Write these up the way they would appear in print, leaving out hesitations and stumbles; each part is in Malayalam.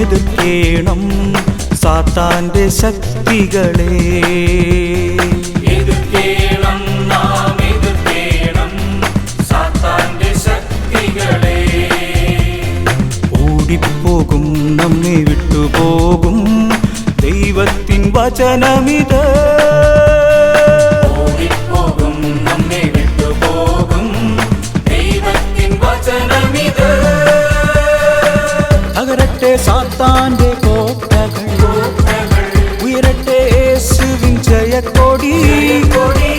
എതിർക്കേണം സാത്താന്റെ ശക്തികളെ. എതിർക്കേണം നാം എതിർക്കേണം സാത്താന്റെ ശക്തികളെ. ഓടിപ്പോകും നമ്മെ വിട്ടുപോകും ദൈവത്തിൻ വചനമിത്. ഓടിപ്പോകും നമ്മെ വിട്ടുപോകും ദൈവത്തിൻ വചനമിത്. തകരട്ടെ സാത്താന്റെ കോട്ടകൾ, ഉയരട്ടെ യേശുവിൻ ജയക്കൊടി.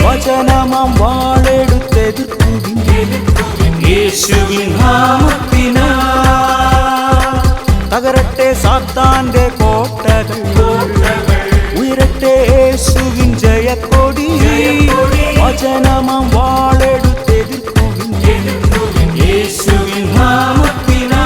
വചനമാം വാളെടുത്തെതിർക്കുവിൻ യേശുവിൻ നാമത്തിനാ. തകരട്ടെ സാത്താന്റെ കോട്ടകൾ, ഉയരട്ടെ യേശുവിൻ ജയക്കൊടി. വചനമാം വാളെടുത്തെതിർക്കുവിൻ യേശുവിൻ നാമത്തിനാ.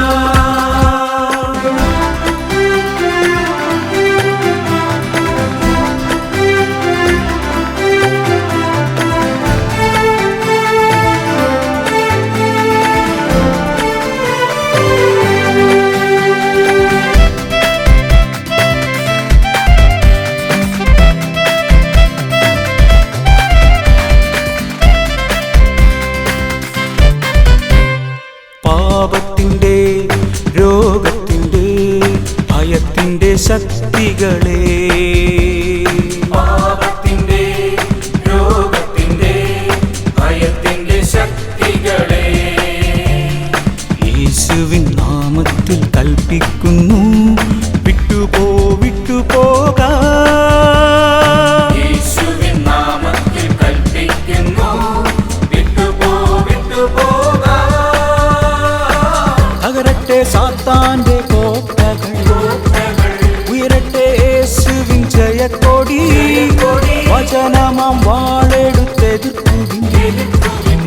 വചനമാം വാളെടുത്തെതിർക്കുവിൻ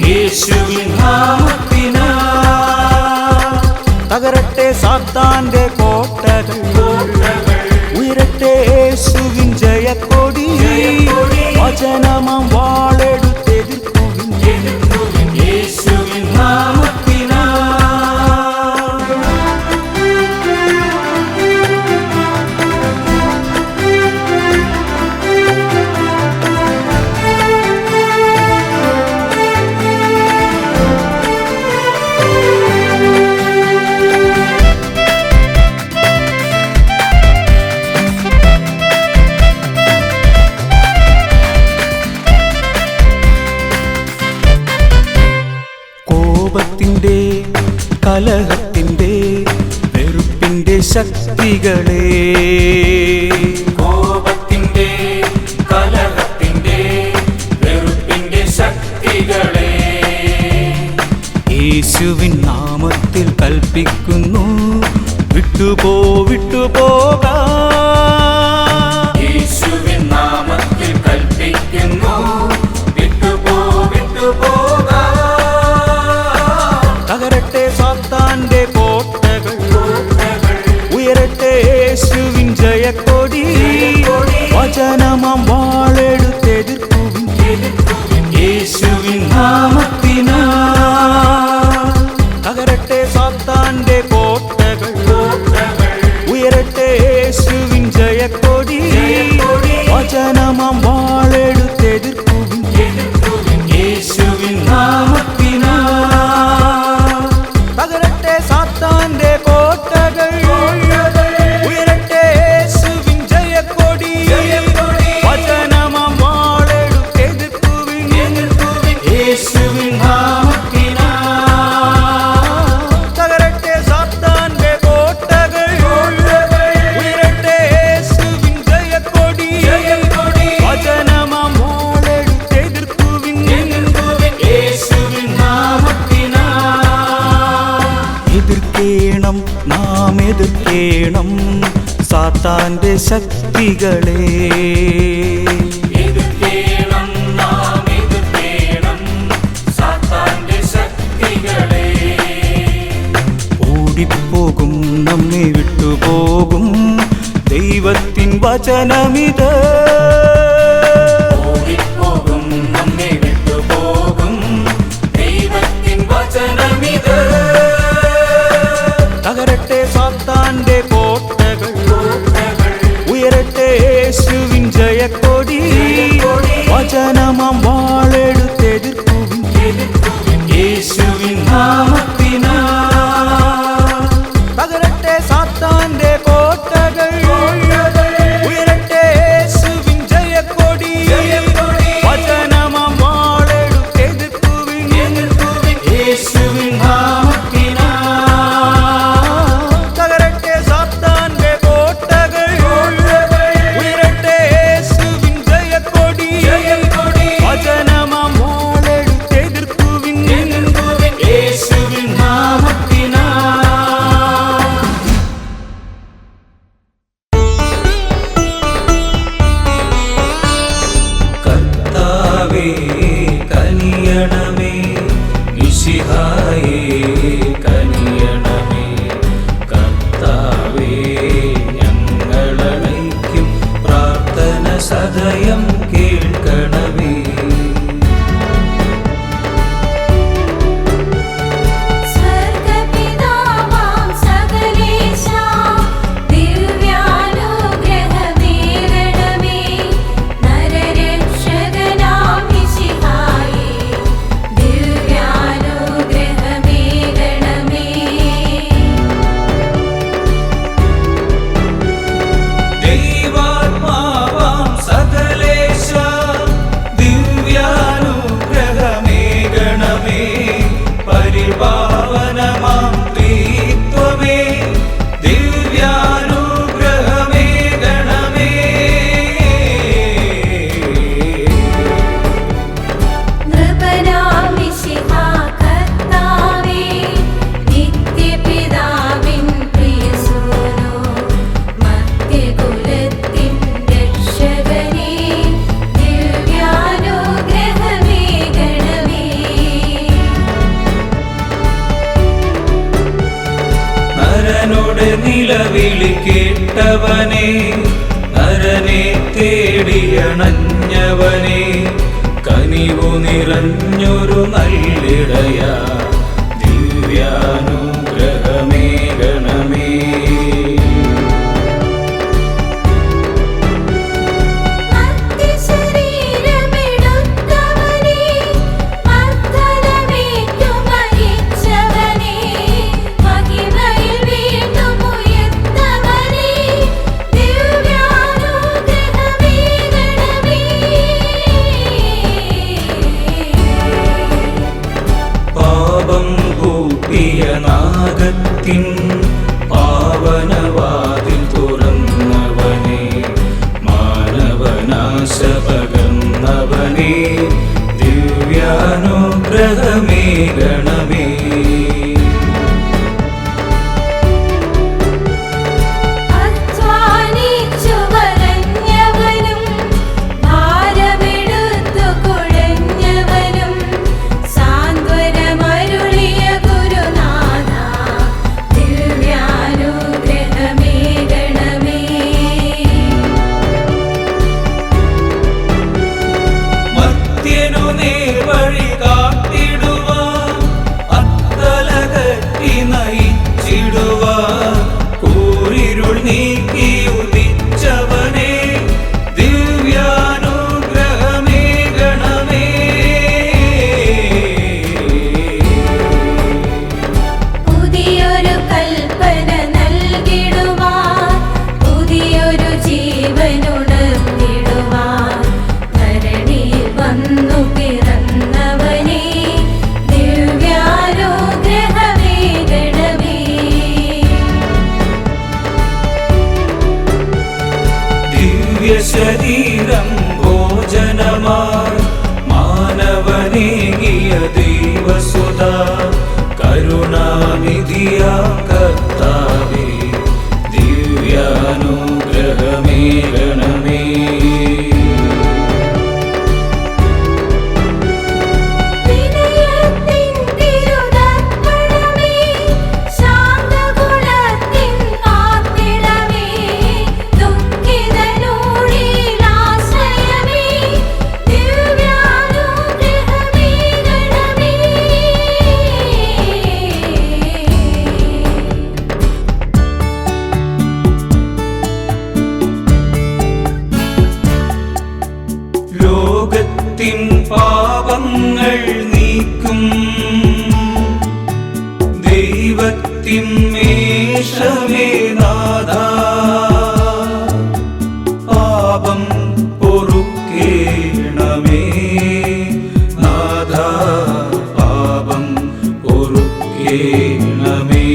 യേശുവിൻ നാമത്തിനാ തകരട്ടെ സാത്താന്റെ കോട്ടകൾ ഉയരട്ടെ യേശുവിൻ ജയക്കൊടി വചനമാം വാളെടുത്തെതിർക്കുവിൻ യേശുവിൻ നാമത്തിനാ കോപത്തിൻ്റെ കലഹത്തിൻ്റെ വെറുപ്പിൻ്റെ ശക്തികളെ കോപത്തിന്റെ കലഹത്തിന്റെ വെറുപ്പിന്റെ ശക്തികളെ യേശുവിൻ നാമത്തിൽ കൽപ്പിക്കുന്നു വിട്ടുപോകാ യേശുവിൻ നാമത്തിൽ കൽപ്പിക്കുന്നു വിട്ടുപോകാ തകരട്ടെ സാത്താന്റെ കോട്ടകൾ ഉയരട്ടെ യേശുവിൻ ജയക്കൊടി വചനമാം വാളെടുത്തെതിർക്കുവിൻ യേശുവിൻ നാമത്തിനാ തകരട്ടെ സാത്താന്റെ കോട്ടകൾ ഉയരട്ടെ യേശുവിൻ ജയക്കൊടി വചനമാം വാളെടുത്തെതിർക്കുവിൻ യേശുവിൻ നാമത്തിനാ തകരട്ടെ സാത്താന്റെ കോട്ടകൾ ഉയരട്ടെ യേശുവിൻ ജയക്കൊടി വചനമാം വാളെടുത്തെതിർക്കുവിൻ യേശുവിൻ നാമത്തിനാ തകരട്ടെ സാത്താന്റെ കോട്ടകൾ ഉയരട്ടെ യേശുവിൻ ജയക്കൊടി വചനമാം വാളെടുത്തെതിർക്കുവിൻ യേശുവിൻ നാമത്തിനാ എതിർക്കേണം നാം എതിർക്കേണം സാത്താന്റെ ശക്തികളെ എതിർക്കേണം നാം എതിർക്കേണം സാത്താന്റെ ശക്തികളെ ഓടിപ്പോകും നമ്മെ വിട്ടുപോകും ദൈവത്തിൻ വചനമിത് ഓടിപ്പോകും നമ്മെ വിട്ടുപോകും ദൈവത്തിൻ വചനമിത് തകരട്ടെ സാത്താന്റെ കോട്ടകൾ ഉയരട്ടെ യേശുവിൻ ജയക്കൊടി വചനമാം വാളെടുത്തെതിർക്കുവിൻ യേശുവിൻ നാമത്തിനാ തകരട്ടെ സാത്താന്റെ കോട്ടകൾ ഉയരട്ടെ യേശുവിൻ ജയക്കൊടി വചനമാം വാളെടുത്തെതിർക്കുവിൻ യേശുവിൻ നാമത്തിനാ തകരട്ടെ സാത്താന്റെ കോട്ടകൾ ഉയരട്ടെ യേശുവിൻ ജയക്കൊടി വചനമാം വാളെടുത്തെതിർക്കുവിൻ യേശുവിൻ നാമത്തിനാ കർത്താവേ കനിയണമേ മിശിഹായേ കനിയണമേ കർത്താവേ ഞങ്ങളണയ്ക്കും പ്രാർത്ഥന സദയം കേൾക്കണമേ സ്വർഗപിതാവാം സകലേശാ ദിവ്യാനുഗ്രഹമേരണമേ നരരക്ഷകനാം മിശിഹായേ വിളി കേട്ടവനെ, നരനെ തേടിയണഞ്ഞവനെ, കനിവു നിറഞ്ഞൊരു നല്ലിടയ ദിവ്യാനുഗ്രഹമേകണമേ. നാഗത്തിൻ പാവനവാതിൽ തുറന്നവനെ, മാനവനാശ പകർന്നവനെ, ദിവ്യാനുഗ്രഹമേകണമേ. ശരീരം ഭോജനമായി മാനവനേകിയ ദൈവസുത, കരുണാനിധിയാ കർത്താവേ, ദിവ്യാനുഗ്രഹമേകണമേ. പാപങ്ങൾ നീക്കും ദൈവത്തിൻ മേഷമേ നാഥാ, പാപം പൊറുക്കേണമേ നാഥാ, പാപം പൊറുക്കേണമേ.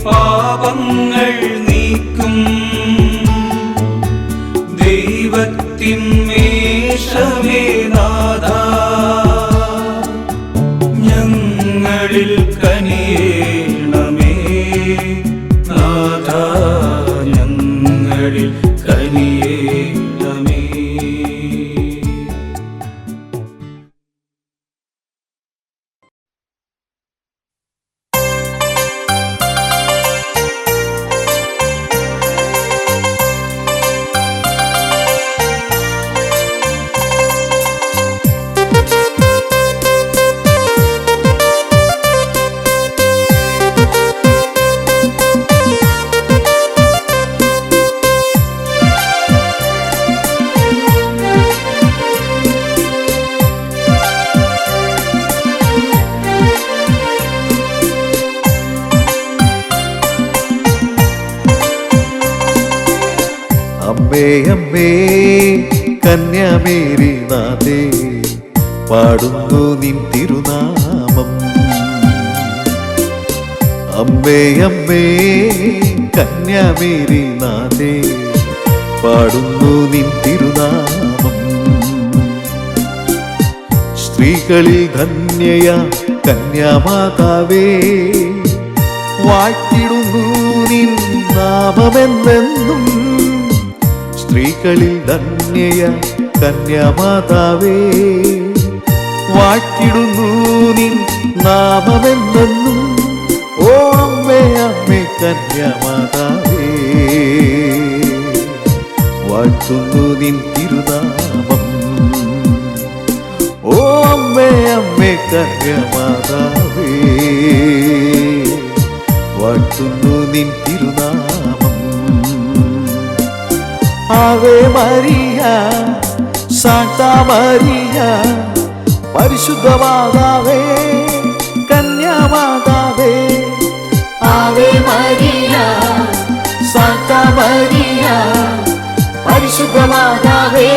പാപങ്ങൾ നീക്കും ദൈവത്തിൻ മേഷമേ നാഥാ, ഞങ്ങളിൽ കനിയേണമേ നാഥാ, ഞങ്ങളിൽ കനിയേണമേ. അമ്മേ അമ്മേ കന്യാമേരി നാഥേ, പാടുന്നു നിൻ തിരുനാമം. അമ്മേ അമ്മേ കന്യാമേരി നാഥേ പാടുന്നു നിൻ തിരുനാമം. സ്ത്രീകളിൽ ധന്യയ കന്യാമാതാവേ വാഴ്ത്തിടുന്നു നിൻ നാമമെന്നെന്നും. സ്ത്രീകളിൽ ധന്യയ കന്യാമാതാവേ വാഴ്ത്തിടുന്നു നിൻ നാമമെന്നെന്നും. ഓ അമ്മേ അമ്മേ കന്യാമാതാവേ വാഴ്ത്തുന്നു നിൻ തിരുനാമം. ഓ അമ്മേ അമ്മേ കന്യാമാതാവേ വാഴ്ത്തുന്നു നിൻ തിരുനാമം. ആവേ മരിയ സാന്താ മരിയ പരിശുദ്ധ മാതാവേ കന്യാമാതാവേ. ആവേ മരിയ സാന്താ മരിയ പരിശുദ്ധ മാതാവേ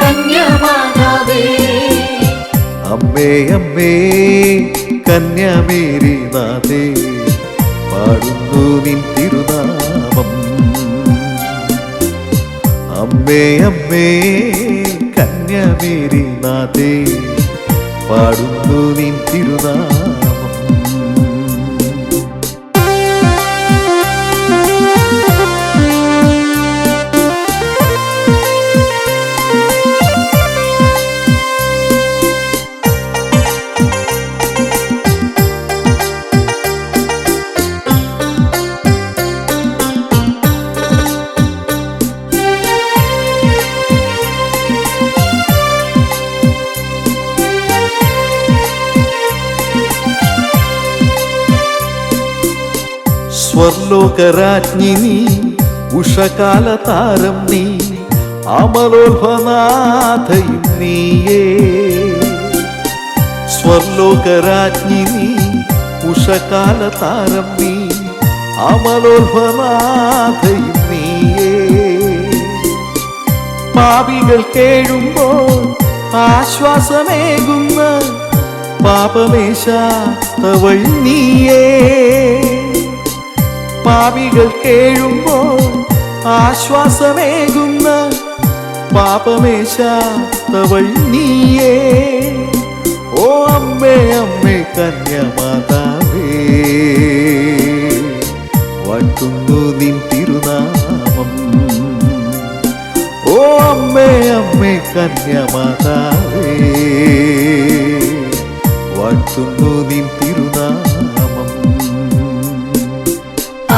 കന്യാമാതാവേ. അമ്മേ അമ്മേ കന്യാമേരി നാഥേ പാടുന്നു നിൻ തിരുനാമം. അമ്മേ അമ്മേ കന്യാമേരി നാഥേ പാടുന്നു നിൻ തിരുനാമം. സ്വർലോകരാജ്ഞി നീ ഉഷകാല താരം നീ അമലോത്ഭനാഥയും നീയേ. സ്വർലോകരാജ്ഞി നീ ഉഷകാല താരം നീ അമലോത്ഭനാഥയും നീയേ. പാപികൾ കേഴുമ്പോൾ ആശ്വാസമേകുന്ന പാപമേശാത്തവൾ നീയേ. പാപികൾ കേഴുമ്പോൾ ആശ്വാസമേകുന്ന പാപമേശാത്തവൾ നീയേ. ഓ അമ്മേ അമ്മേ കന്യാമാതാവേ വാഴ്ത്തുന്നു നിൻ തിരുനാമം. ഓ അമ്മേ അമ്മേ കന്യാമാതാവേ വാഴ്ത്തുന്നു നിൻ തിരുനാമം.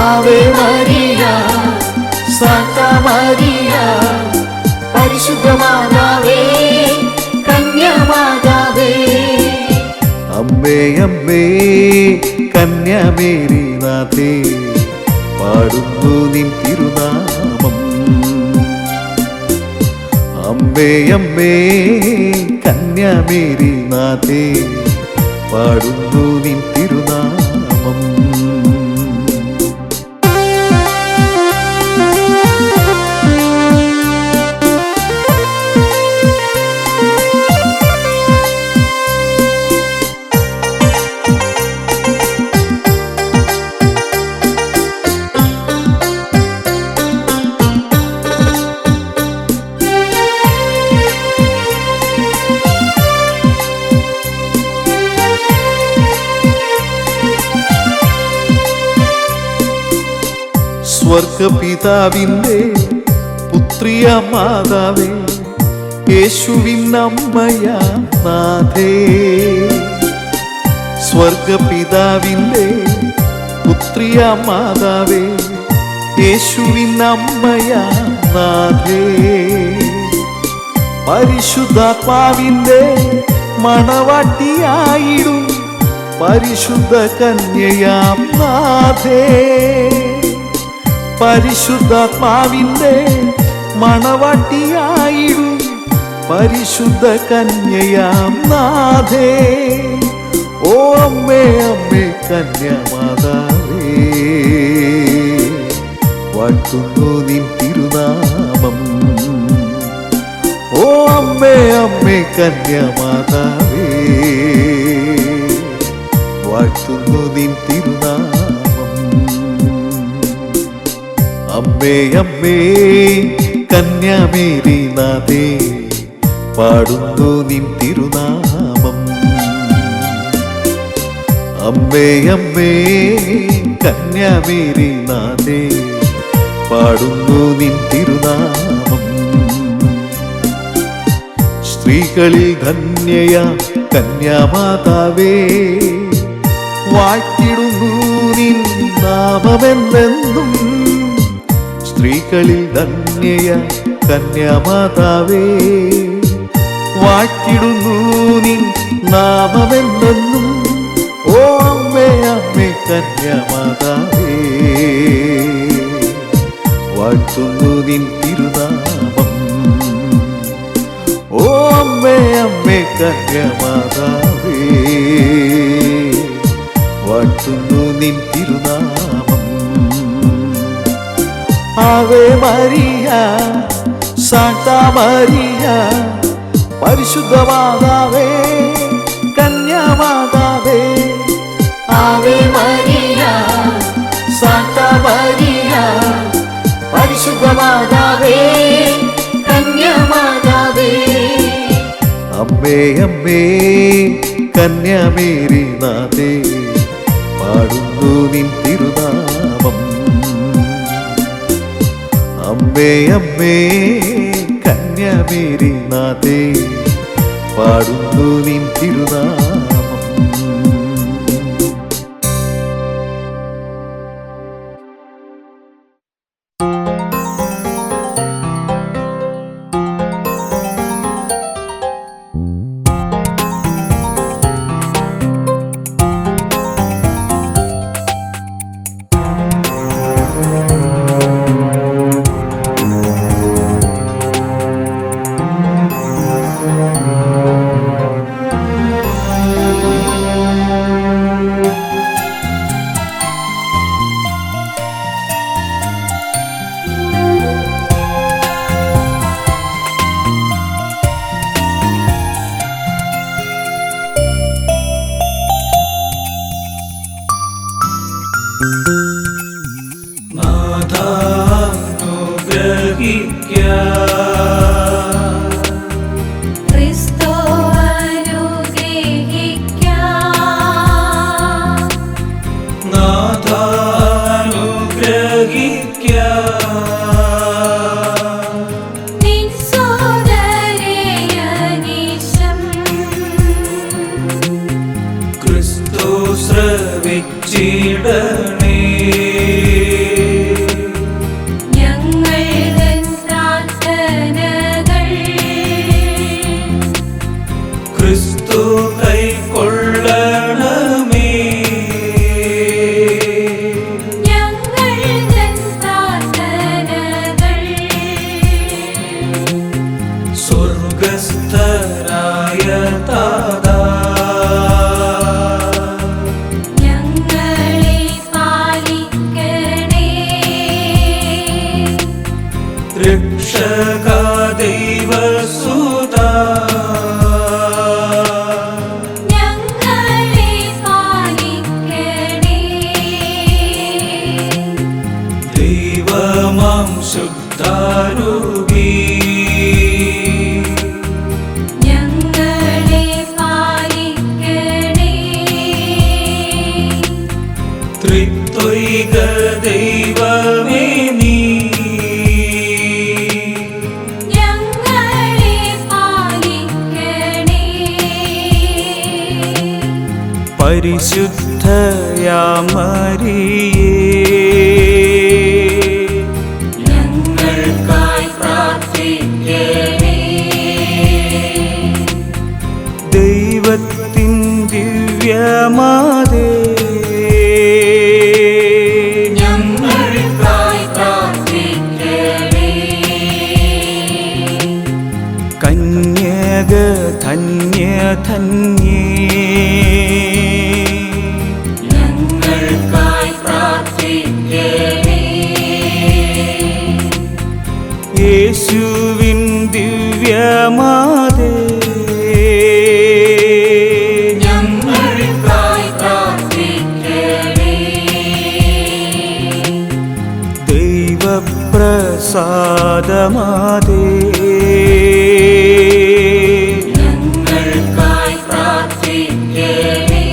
ആവേ മരിയ സാന്താ മരിയ പരിശുദ്ധ മാതാവേ കന്യാമാതാവേ. അമ്മേ അമ്മേ കന്യാമേരി നാഥേ പാടുന്നു നിൻ തിരുനാമം. അമ്മേ അമ്മേ കന്യാമേരി നാഥേ പാടുന്നു നിൻ തിരുനാമം. സ്വർഗപിതാവിൻ്റെ പുത്രിയ മാതാവേ യേശുവിനമ്മയ നാഥേ. സ്വർഗപിതാവിൻ്റെ പുത്രിയ മാതാവേ യേശുവിനമ്മയ നാഥേ. പരിശുദ്ധാത്മാവിൻ്റെ മണവാട്ടിയായിടും പരിശുദ്ധ കന്യയാം നാഥേ. പരിശുദ്ധാത്മാവിൻ്റെ മണവാട്ടിയായിടും പരിശുദ്ധ കന്യയാം നാഥേ. ഓ അമ്മേ അമ്മേ കന്യാമാതാവേ വാഴ്ത്തുന്നു നിൻ തിരുനാമം. ഓ അമ്മേ അമ്മേ കന്യാമാതാവേ വാഴ്ത്തുന്നു നിൻ തിരുനാമം. അമ്മേ അമ്മേ കന്യാമേരി നാഥേ പാടുന്നു നിൻ തിരുനാമം. അമ്മേ അമ്മേ കന്യാമേരി നാഥേ പാടുന്നു നിൻ തിരുനാമം. സ്ത്രീകളിൽ ധന്യയ കന്യാമാതാവേ വാഴ്ത്തിടുന്നു നിൻ നാമമെന്നെന്നും. സ്ത്രീകളിൽ ധന്യയ കന്യാമാതാവേ വാഴ്ത്തിടുന്നു നിൻ നാമമെന്നെന്നും. ഓ അമ്മേ അമ്മേ കന്യാമാതാവേ വാഴ്ത്തുന്നു നിൻ തിരുനാമം. ഓ അമ്മേ അമ്മേ കന്യാമാതാവേ വാഴ്ത്തുന്നു നിൻ തിരുനാമം. ആവേ മരിയ സാന്താ മരിയ പരിശുദ്ധ മാതാവേ കന്യാമാതാവേ. ആവേ മരിയ സാന്താ മരിയ പരിശുദ്ധ മാതാവേ കന്യാമാതാവേ. അമ്മേ അമ്മേ കന്യാമേരി നാഥേ പാടുന്നു നിൻ തിരുനാമം. അമ്മേ അമ്മേ കന്യാമേരി നാഥേ പാടുന്നു നിൻ തിരുനാമം. പരിശുദ്ധയാ മരിയേ ഞങ്ങൾക്കായി പ്രാർത്ഥിക്കണേ. ദൈവത്തിൻ ദിവ്യമാതേ ഞങ്ങൾക്കായി പ്രാർത്ഥിക്കണേ. കന്യക ധന്യ ധന്യേ യേശുവിൻ ദിവ്യമാതേ ഞങ്ങൾക്കായി പ്രാർത്ഥിക്കണേ. ദൈവപ്രസാദമേ മാതേ ഞങ്ങൾക്കായി പ്രാർത്ഥിക്കണേ.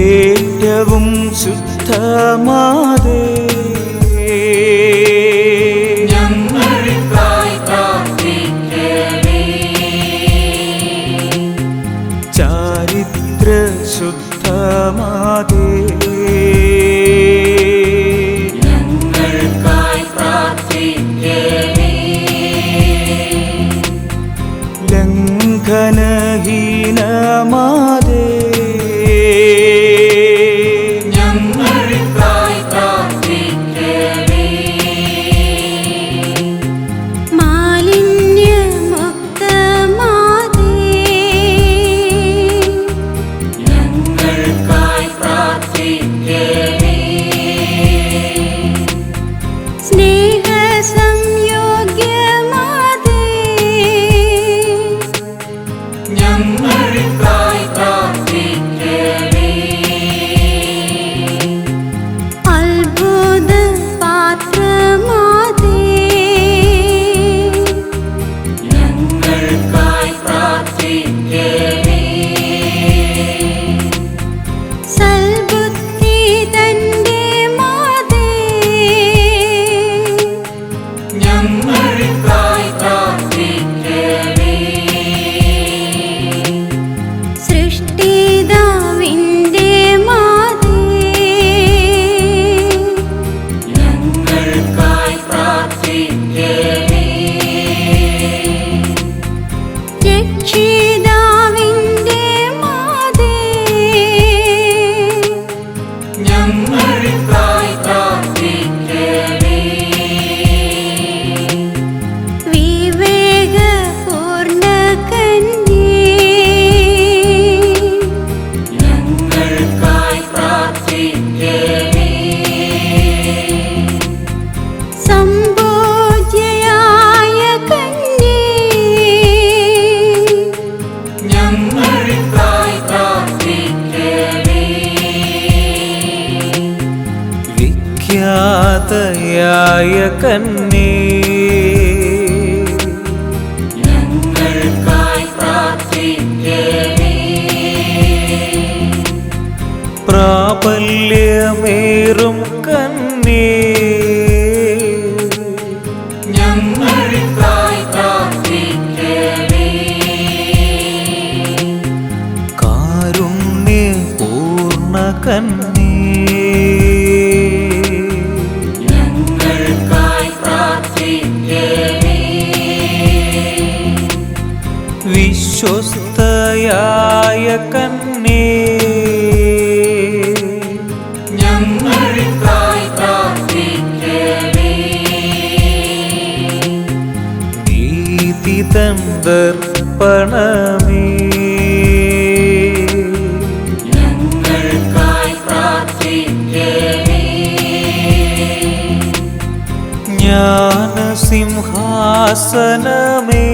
ഏറ്റവും ശുദ്ധമാതേ ഞങ്ങൾക്കായി പ്രാർത്ഥിക്കണേ. ചാരിത്ര ശുദ്ധമാതേ ഞങ്ങൾക്കായി പ്രാർത്ഥിക്കണേ. ലംഘനഹീനമാതേ ഞങ്ങൾക്കായി പ്രാർത്ഥിക്കണേ. മാലിന്യമുക്തമാതേ ഞങ്ങൾക്കായി പ്രാർത്ഥിക്കണേ. സ്നേഹസംയോഗ്യമാതേ ഞങ്ങൾക്കായി പ്രാർത്ഥിക്കണേ. അത്ഭുതപാത്രമാതേ ഞങ്ങൾക്കായി പ്രാർത്ഥിക്കണേ. സൽബുദ്ധി തന്റെ മാതേ ഞങ്ങൾക്കായി പ്രാർത്ഥിക്കണേ. സൃഷ്ടിതാവിന്റെ മാതേ ഞങ്ങൾക്കായി പ്രാർത്ഥിക്കണേ. രക്ഷിതാവിന്റെ മാതേ ഞങ്ങൾക്കായി പ്രാർത്ഥിക്കണേ. വിവേകപൂർണ്ണ കന്യേ ഞങ്ങൾക്കായി പ്രാർത്ഥിക്കണേ. സംഭോജ്യയായ കന്യേ ഞങ്ങൾക്കായി പ്രാർത്ഥിക്കണേ. വിഖ്യാതയായ കന്യേ ഞങ്ങൾക്കായി പ്രാർത്ഥിക്കണേ. പ്രാബല്യമേറും കന്യേ ഞങ്ങൾക്കായി പ്രാർത്ഥിക്കണേ. കാരുണ്യപൂർണ്ണ കന്യേ ഞങ്ങൾക്കായി പ്രാർത്ഥിക്കണേ. വിശ്വസ്തയായ കന്യേ ഞങ്ങൾക്കായി പ്രാർത്ഥിക്കണേ. നീതിതൻ ദർപ്പണമേ ഞങ്ങൾക്കായി പ്രാർത്ഥിക്കണേ. ജ്ഞാനസിംഹാസനമേ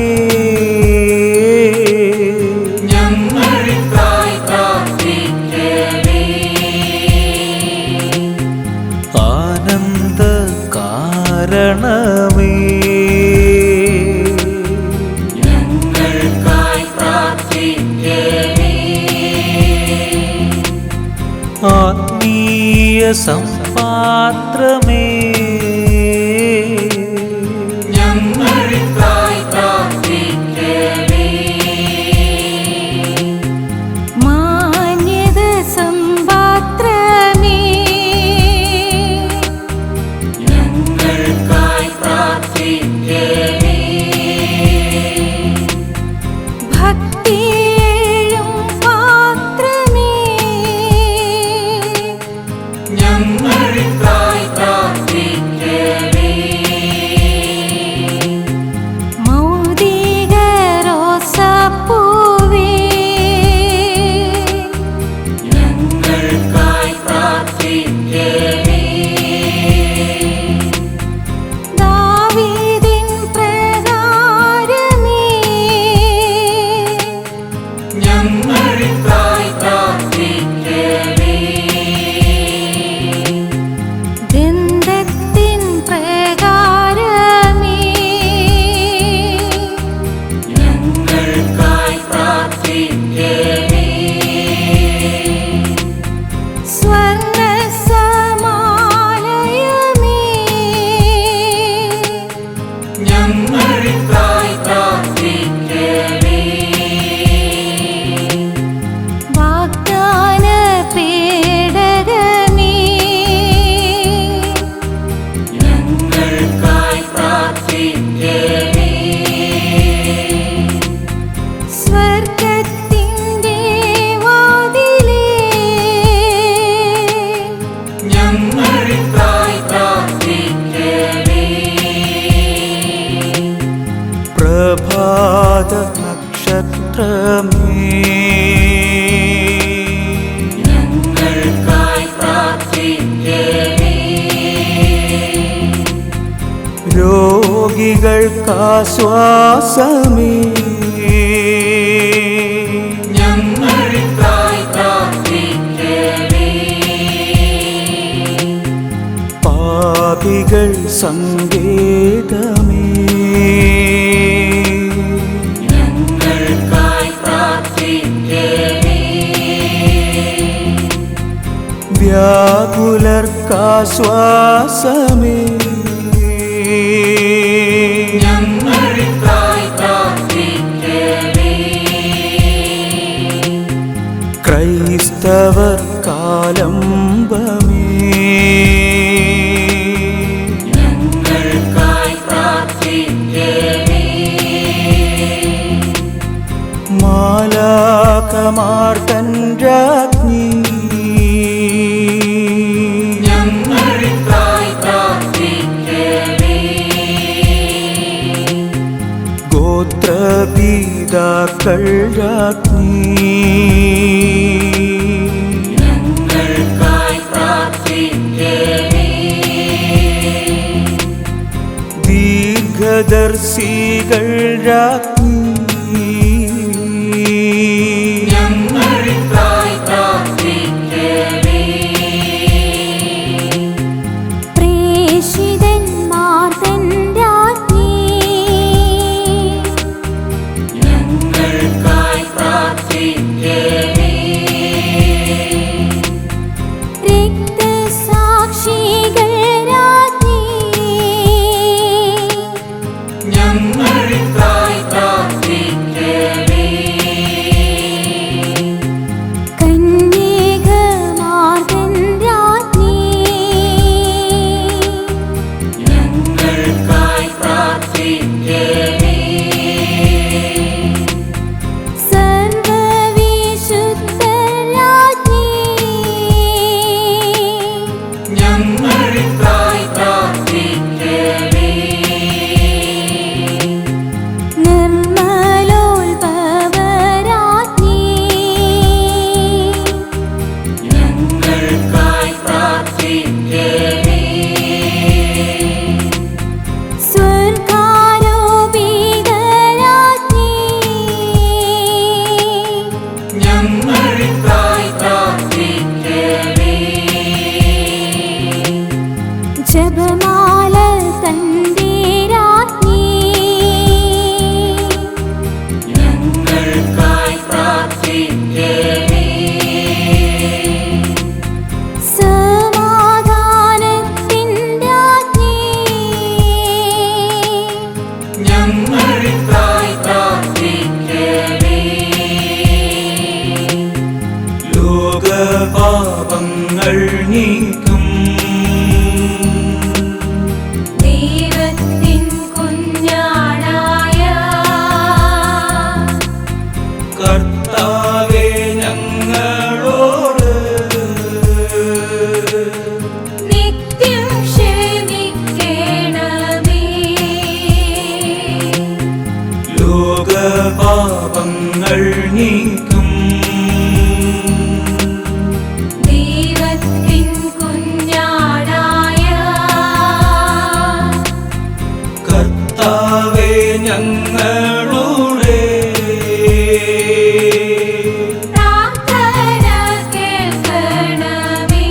ഞങ്ങൾക്കായി പ്രാർത്ഥിക്കണേ. ആനന്ദ കാരണമേ ഞങ്ങൾക്കായി പ്രാർത്ഥിക്കണേ. ആത്മീയ സമ്പാത്രമേ ഞങ്ങൾക്കായി പ്രാർത്ഥിക്കണേ. മാന്യത സമ്പാത്രമേ ഞങ്ങൾക്കായി പ്രാർത്ഥിക്കണേ. ഭക്തിയേഴും പാത്രമേ ഞങ്ങൾക്കായി പ്രാർത്ഥിക്കണേ. ഞങ്ങൾക്കായി പ്രാർത്ഥിക്കണേ. രോഗികൾക്കാശ്വാസമേ ഞങ്ങൾക്കായി പ്രാർത്ഥിക്കണേ. പാപികൾ സങ്കേതമേ ഞങ്ങൾക്കായി പ്രാർത്ഥിക്കണേ. വ്യാകുലർക്കാശ്വാസമേ ഞങ്ങൾക്കായി പ്രാർത്ഥിക്കണേ. ക്രൈസ്തവർക്കാലംബമേ ഞങ്ങൾക്കായി പ്രാർത്ഥിക്കണേ. മാലാഖമാർത്തൻ രാജ്ഞി ഞങ്ങൾക്കായി പ്രാർത്ഥിക്കണേ. ഗോത്രപിതാക്കൾ രാജ്ഞി ഞങ്ങൾക്കായി പ്രാർത്ഥിക്കണേ. ദീർഘദർശികൾ രാജ്ഞി ഞങ്ങൾക്കായി പ്രാർത്ഥിക്കണേ. പ്രേഷിതന്മാർ തൻ രാജ്ഞി ഞങ്ങൾക്കായി പ്രാർത്ഥിക്കണേ. രക്തസാക്ഷികൾ രാജ്ഞി ഞങ്ങൾക്കായി പ്രാർത്ഥിക്കണേ. കന്യകമാർ തൻ രാജ്ഞി ഞങ്ങൾക്കായി പ്രാർത്ഥിക്കണേ. സർവ്വവിശുദ്ധർ രാജ്ഞി ഞങ്ങൾക്കായി പ്രാർത്ഥിക്കണേ. നിർമ്മലോത്ഭവരാജ്ഞി ഞങ്ങൾക്കായി പ്രാർത്ഥിക്കണേ. സ്വർഗാരോപിതരാജ്ഞി ഞങ്ങൾക്കായി പ്രാർത്ഥിക്കണേ. ജപമാല തന്റെ രാജ്ഞി ഞങ്ങൾക്കായി പ്രാർത്ഥിക്കണേ. സമാധാനത്തിൻ രാജ്ഞി ഞങ്ങൾക്കായി പ്രാർത്ഥിക്കണേ. ലോകപാപങ്ങൾ നീക്കും ദൈവത്തിൻ കുഞ്ഞാടായ കർത്താവേ ഞങ്ങളോട് നിത്യം ക്ഷമിക്കണമേ. ലോകപാപങ്ങൾ നീക്കും ദൈവത്തിൻ കുഞ്ഞാടായ കർത്താവേ ഞങ്ങളുടെ പ്രാർത്ഥന കേൾക്കണമേ.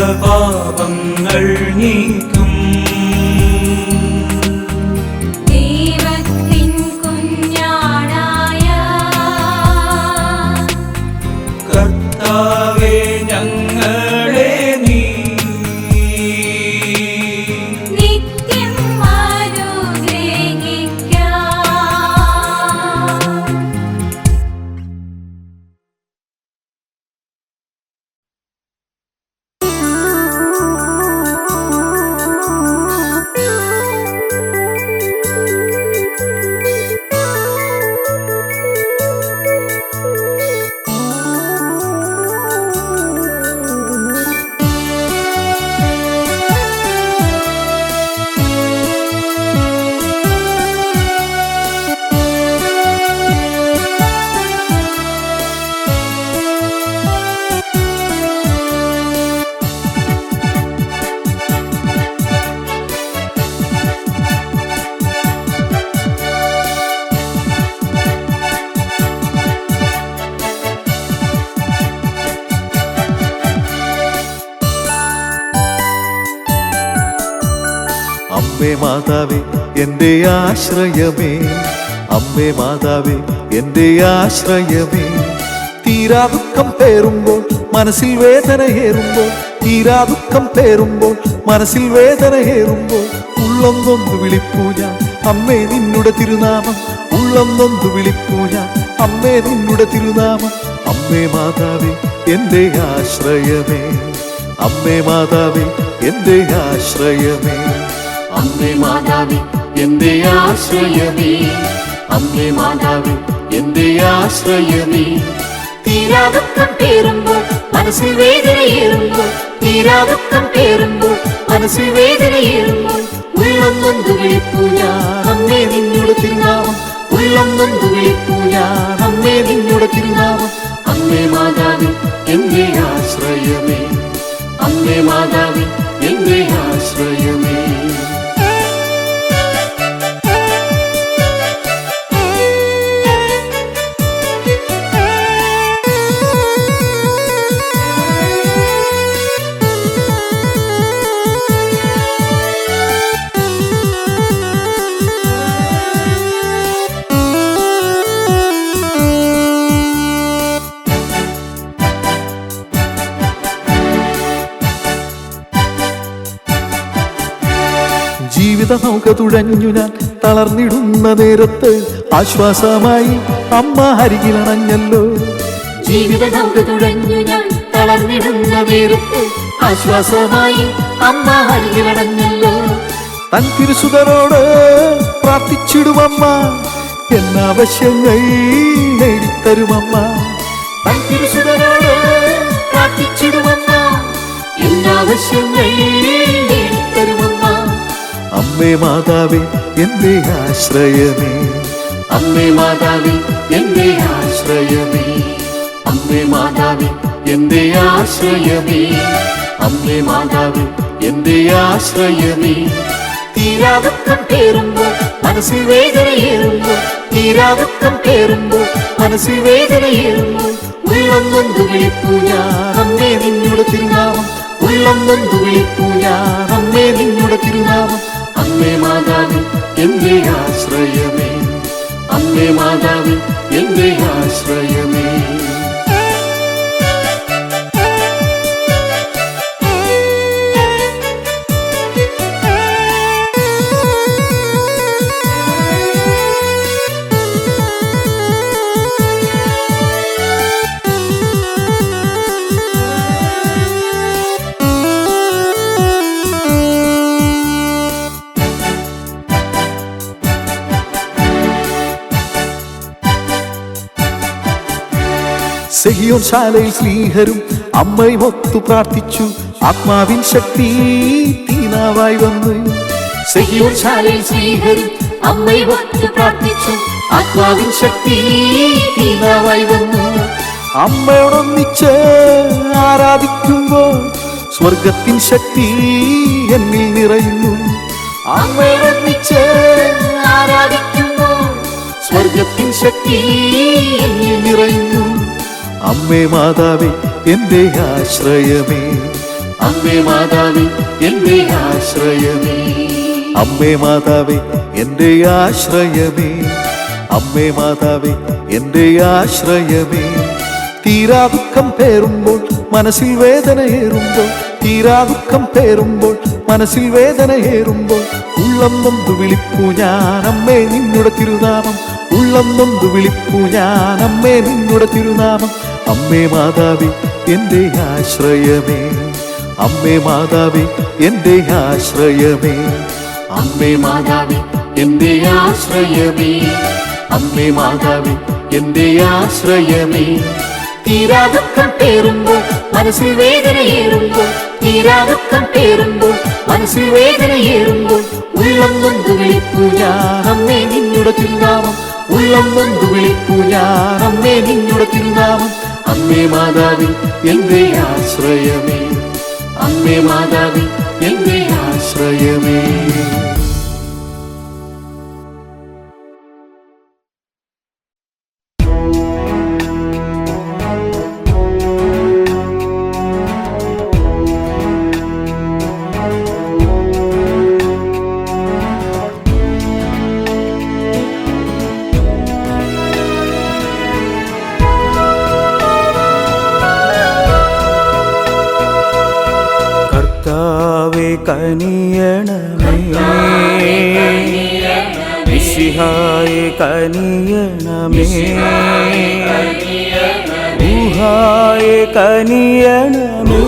ലോകപാപങ്ങൾ നീക്കും ദൈവത്തിൻ കുഞ്ഞാടായ അമ്മേ മാതാവേ എൻ്റെ ആശ്രയമേ, അമ്മേ മാതാവേ എൻ്റെ ആശ്രയമേ. തീരാ ദുഃഖം പേറുമ്പോൾ മനസ്സിൽ വേദനയേറുമ്പോൾ, തീരാ ദുഃഖം പേറുമ്പോൾ മനസ്സിൽ വേദനയേറുമ്പോൾ, ഉള്ളം നൊന്തു വിളിപ്പൂ ഞാൻ അമ്മേ നിന്നുടെ തിരുനാമം, ഉള്ളം നൊന്തു വിളിപ്പൂ ഞാൻ അമ്മേ നിന്നുടെ തിരുനാമം. അമ്മേ മാതാവേ എൻ്റെ ആശ്രയമേ, അമ്മേ മാതാവേ എൻ്റെ ആശ്രയമേ. അമ്മേ മാതാവേ എൻ്റെ ആശ്രയമേ, അമ്മേ മാതാവേ എൻ്റെ ആശ്രയമേ. തീരാ ദുഃഖം പേറുമ്പോൾ മനസ്സിൽ വേദനയേറുമ്പോൾ, തീരാ ദുഃഖം പേറുമ്പോൾ മനസ്സിൽ വേദനയേറുമ്പോൾ, ഉള്ളം നൊന്തു വിളിപ്പൂ ഞാൻ അമ്മേ നിന്നുടെ തിരുനാമം, ഉള്ളം നൊന്തു വിളിപ്പൂ ഞാൻ അമ്മേ നിന്നുടെ തിരുനാമം. അമ്മേ മാതാവേ എൻ്റെ ആശ്രയമേ, അമ്മേ മാതാവേ എൻ്റെ ആശ്രയമേ. ജീവിത നൗക തുഴഞ്ഞു ഞാൻ തളർന്നിടുന്ന നേരത്ത് ആശ്വാസമായി അമ്മ അരികിലണഞ്ഞല്ലോ. ജീവിത നൗക തുഴഞ്ഞു ഞാൻ തളർന്നിടുന്ന നേരത്ത് ആശ്വാസമായി അമ്മ അരികിലണഞ്ഞല്ലോ. തൻ തിരുസുതനോട് പ്രാർത്ഥിച്ചിടുമമ്മ, എന്നാവശ്യങ്ങൾ നേടിത്തരുമമ്മ. തൻ തിരുസുതനോട് പ്രാർത്ഥിച്ചിടുമമ്മ, എന്നാവശ്യങ്ങൾ നേടിത്തരുമമ്മ. അമ്മേ മാതാവേ എൻ്റെ ആശ്രയമേ, അമ്മേ മാതാവേ എൻ്റെ ആശ്രയമേ, അമ്മേ മാതാവേ എൻ്റെ ആശ്രയമേ, അമ്മേ മാതാവേ എൻ്റെ ആശ്രയമേ. തീരാ ദുഃഖം പേറുമ്പോൾ മനസ്സിൽ വേദനയേറുമ്പോൾ, തീരാ ദുഃഖം പേറുമ്പോൾ മനസ്സിൽ വേദനയേറുമ്പോൾ, ഉള്ളം നൊന്തു വിളിപ്പൂ ഞാൻ അമ്മേ നിന്നുടെ തിരുനാമം, ഉള്ളം നൊന്തു വിളിപ്പൂ ഞാൻ അമ്മേ നിന്നുടെ തിരുനാമം. അമ്മേ മാതാവേ എൻ്റെ ആശ്രയമേ, അമ്മേ മാതാവേ എൻ്റെ ആശ്രയമേ. സെഹിയോൻ ശാലയിൽ സ്നേഹരും അമ്മയും ഒത്തു പ്രാർത്ഥിച്ചു, ആത്മാവിൻ ശക്തി തീനാവായി വന്നു. സെഹിയോൻ ശാലയിൽ സ്നേഹരും അമ്മയും ഒത്തു പ്രാർത്ഥിച്ചു, ആത്മാവിൻ ശക്തി തീനാവായി വന്നു. അമ്മയോടൊന്നിച്ച് ആരാധിക്കുമ്പോൾ സ്വർഗത്തിൻ ശക്തി എന്നിൽ നിറയുന്നു. അമ്മയോടൊന്നിച്ച് ആരാധിക്കുമ്പോൾ സ്വർഗത്തിൻ ശക്തി എന്നിൽ നിറയുന്നു. അമ്മേ മാതാവേ എൻ്റെ ആശ്രയമേ, അമ്മേ മാതാവേ എൻ്റെ ആശ്രയമേ, അമ്മേ മാതാവേ എൻ്റെ ആശ്രയമേ, അമ്മേ മാതാവേ എൻ്റെ ആശ്രയമേ. തീരാ ദുഃഖം പേറുമ്പോൾ മനസ്സിൽ വേദനയേറുമ്പോൾ, തീരാ ദുഃഖം പേറുമ്പോൾ മനസ്സിൽ വേദനയേറുമ്പോൾ, ഉള്ളം നൊന്തു വിളിപ്പൂ ഞാൻ അമ്മേ നിന്നുടെ തിരുനാമം, ഉള്ളം നൊന്തു വിളിപ്പൂ ഞാൻ അമ്മേ നിന്നുടെ തിരുനാമം. അമ്മേ മാതാവേ എൻ്റെ ആശ്രയമേ, അമ്മേ മാതാവേ എൻ്റെ ആശ്രയമേ, അമ്മേ മാതാവേ എൻ്റെ ആശ്രയമേ, അമ്മേ മാതാവേ എൻ്റെ ആശ്രയമേ. തീരാ ദുഃഖം പേറുമ്പോൾ മനസ്സിൽ വേദനയേറുമ്പോൾ, തീരാ ദുഃഖം പേറുമ്പോൾ മനസ്സിൽ വേദനയേറുമ്പോൾ, ഉള്ളം നൊന്തു വിളിപ്പൂ ഞാൻ അമ്മേ നിന്നുടെ തിരുനാമം, ഉള്ളം നൊന്തു വിളിപ്പൂ ഞാൻ അമ്മേ നിന്നുടെ തിരുനാമം. അമ്മേ മാതാവേ എൻ്റെ ആശ്രയമേ, അമ്മേ മാതാവേ എൻ്റെ ആശ്രയമേ. കനിയണമേ മിശിഹായെ കനിയണമേ ഊഹായെ കനിയണമേ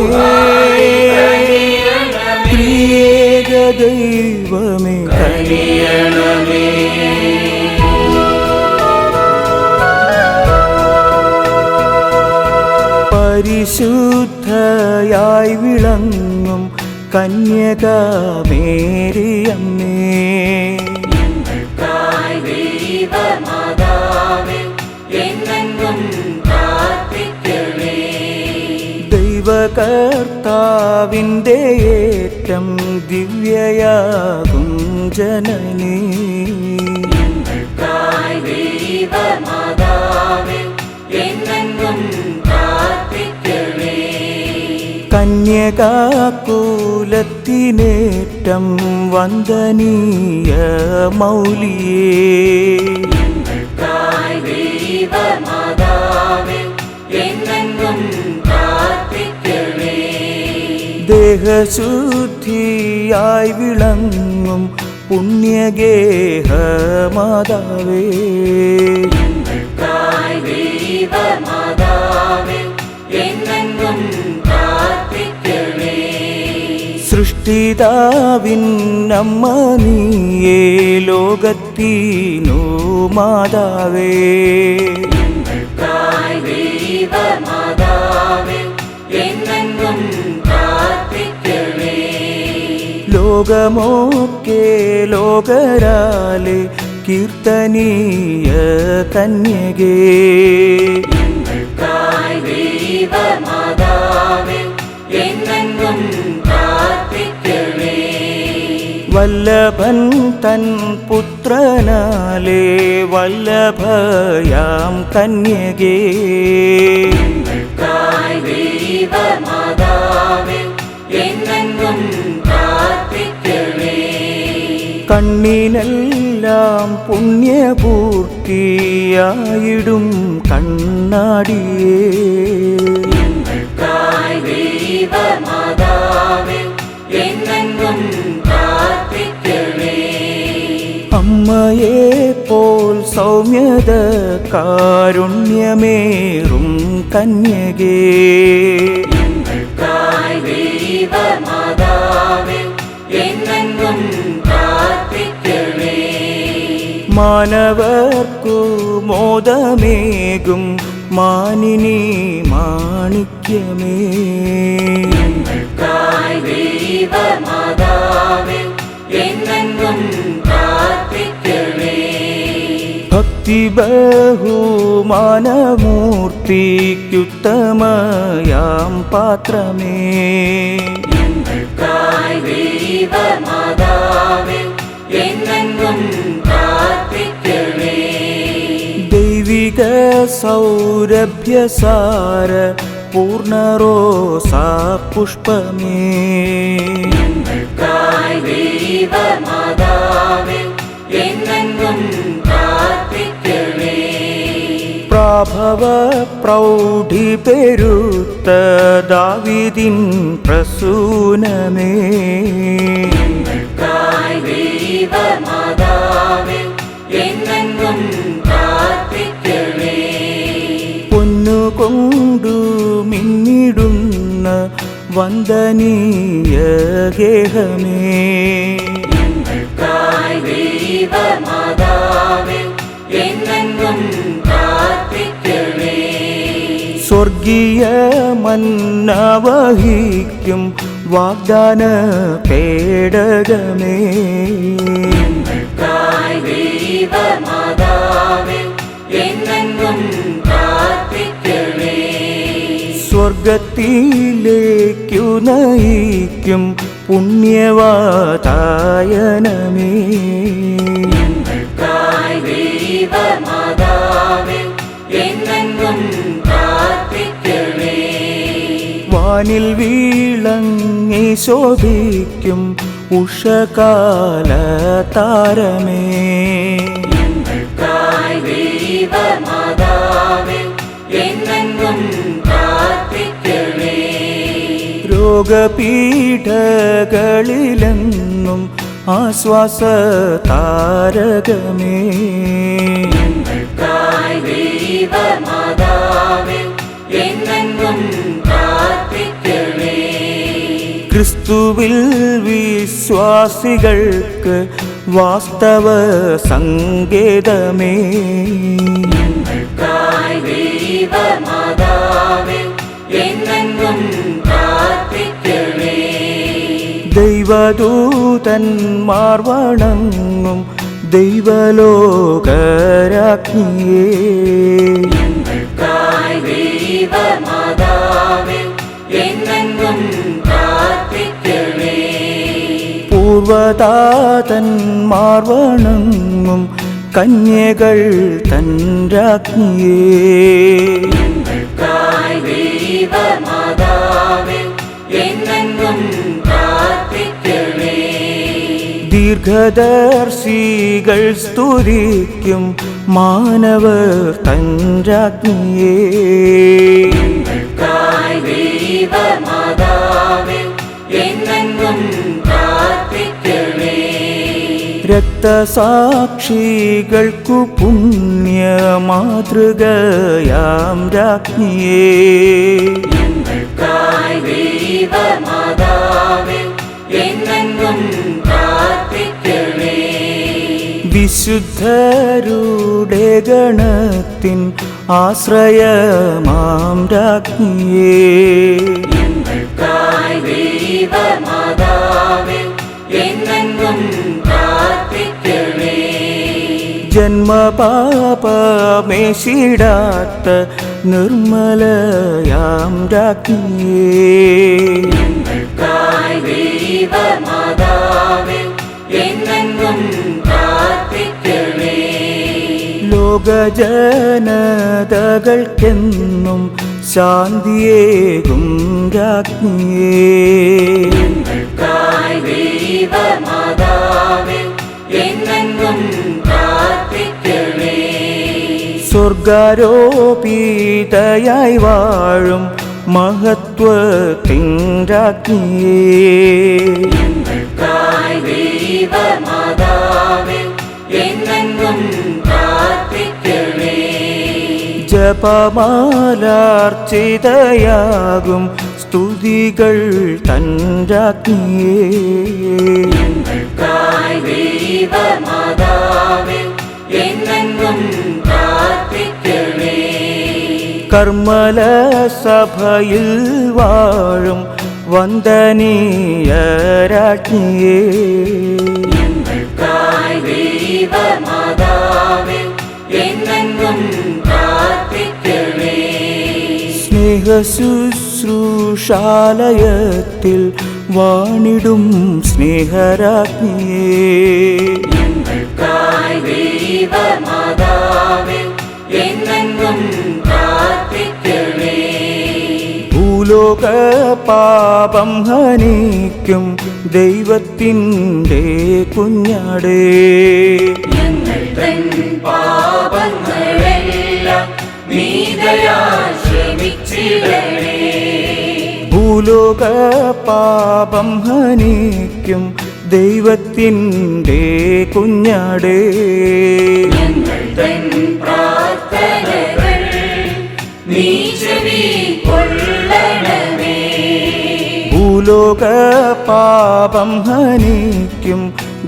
പ്രിയേക ദൈവമേ കനിയണമേ പരിശുദ്ധയായി വിളങ്ങും കന്യകാമേരിയമ്മേ ദൈവകർത്താവിൻ്റെ ഏറ്റം ദിവ്യയാകും ജനനീ കന്യകാകുലത്തിനേറ്റം വന്ദനീയ മൗലിയേ ദേഹശുദ്ധിയായി വിളങ്ങും പുണ്യഗേഹ മാതാവേ സൃഷ്ടിതാവിൻ അമ്മ നീയേ ലോകത്തിനു മാതാവേ ലോകമൊക്കെ ലോകരാലെ കീർത്തനീയ കന്യകേ വല്ലഭൻ തൻ പുത്രനാലേ വല്ലഭയാം കന്യകേ കണ്ണിനെല്ലാം പുണ്യപൂർത്തിയായിടും കണ്ണാടിയേ അമ്മയെ പോൽ സൗമ്യത കാരുണ്യമേറും കന്യകേ മാനവർക്കു മോദമേകും മാനിനി മാണിക്യമേ ഭക്തി ബഹുമാനമൂർത്തിക്കുത്തമയാം പാത്രമേ ദൈവിക സൗരഭ്യസാര പൂർണ്ണറോസാ പുഷ്പമേ പ്രാഭവ പ്രൗഢി പെരുത്ത ദാവീദിൻ പ്രസൂനമേ പൊന്നുകൊണ്ടു മിന്നിടുന്ന വന്ദനീയ ഗേഹമേ സ്വർഗീയ മന്ന വഹിക്കും വാഗ്ദാന പേടകമേ സ്വർഗത്തിലേക്കു നയിക്കും പുണ്യവാതായനമേ വാനിൽ വീളങ്ങി ശോഭിക്കും ഉഷകാല താരമേ രോഗപീഠകളിലെന്നും ആശ്വാസ താരകമേ. ഞങ്ങൾക്കായി ദൈവമാതാവേ എന്നെന്നും പ്രാർത്ഥിക്കണേ. ക്രിസ്തുവിൽ വിശ്വാസികൾക്ക് വാസ്തവ സങ്കേതമേ. ഞങ്ങൾക്കായി ദൈവമാതാവേ എന്നെന്നും പ്രാർത്ഥിക്കണേ. ദൈവദൂതന്മാർ വണങ്ങും ദൈവലോകരാജ്ഞിയേ. ഞങ്ങൾക്കായി ദൈവമാതാവേ എന്നെന്നും പ്രാർത്ഥിക്കണേ. പൂർവതാതന്മാർ വണങ്ങും കന്യകൾ തൻ രാജ്ഞിയേ. ഞങ്ങൾക്കായി ദൈവമാതാവേ എന്നെന്നും പ്രാർത്ഥിക്കണേ. ദീർഘദർശികൾ സ്തുതിക്കും മാനവർ തൻ രാജ്ഞിയേ. ഞങ്ങൾക്കായി ദൈവമാതാവേ എന്നെന്നും പ്രാർത്ഥിക്കണേ. രക്തസാക്ഷികൾക്കു പുണ്യ മാതൃകയാം രാജ്ഞിയേ. ഞങ്ങൾക്കായി ദൈവമാതാവേ എന്നെന്നും പ്രാർത്ഥിക്കണേ. വിശുദ്ധരുടെ ഗണത്തിൻ ആശ്രയമാം രാജ്ഞിയേ. ഞങ്ങൾക്കായി ദൈവമാതാവേ എന്നെന്നും പ്രാർത്ഥിക്കണേ. ജന്മപാപമേശിടാത്ത നിർമ്മലയാം രാജ്ഞിയേ. ഞങ്ങൾക്കായി ദൈവമാതാവേ എന്നെന്നും പ്രാർത്ഥിക്കണേ. ലോകജനതകൾക്കെന്നും ശാന്തിയേകും രാജ്ഞിയേ. ഞങ്ങൾക്കായി ദൈവമാതാവേ എന്നെന്നും പ്രാർത്ഥിക്കണേ. സ്വർഗാരോപിതയായി വാഴും മഹത്വത്തിൻ രാജ്ഞിയേ. ഞങ്ങൾക്കായി ദൈവമാതാവേ എന്നെന്നും പ്രാർത്ഥിക്കണേ. ജപമാലാർച്ചിതയാകും സ്തുതികൾ തൻ രാജ്ഞിയേ. ഞങ്ങൾക്കായി ദൈവമാതാവേ എന്നെന്നും പ്രാർത്ഥിക്കണേ. കർമ്മല സഭയിൽ വാഴും വന്ദനീയ രാജ്ഞിയേ. ഞങ്ങൾക്കായി ദൈവമാതാവേ എന്നെന്നും പ്രാർത്ഥിക്കണേ. സ്നേഹശുശ്രൂഷാലയത്തിൽ വാണിടും സ്നേഹരാജ്ഞിയേ. ഞങ്ങൾക്കായി ദൈവമാതാവേ എന്നെന്നും പ്രാർത്ഥിക്കണേ. ഭൂലോക പാപം ഹനിക്കും ദൈവത്തിൻ്റെ കുഞ്ഞാടേ. ഞങ്ങൾ തൻ പാപങ്ങളെല്ലാം നീ ദയാൽ ക്ഷമിച്ചിടണേ. ഭൂലോക പാപം ഹനിക്കും ദൈവത്തിൻ്റെ കുഞ്ഞാടേ. ഞങ്ങൾ തൻ പ്രാർത്ഥനകൾ നീ ചെവിക്കൊള്ളണമേ. ഭൂലോക പാപം ഹനിക്കും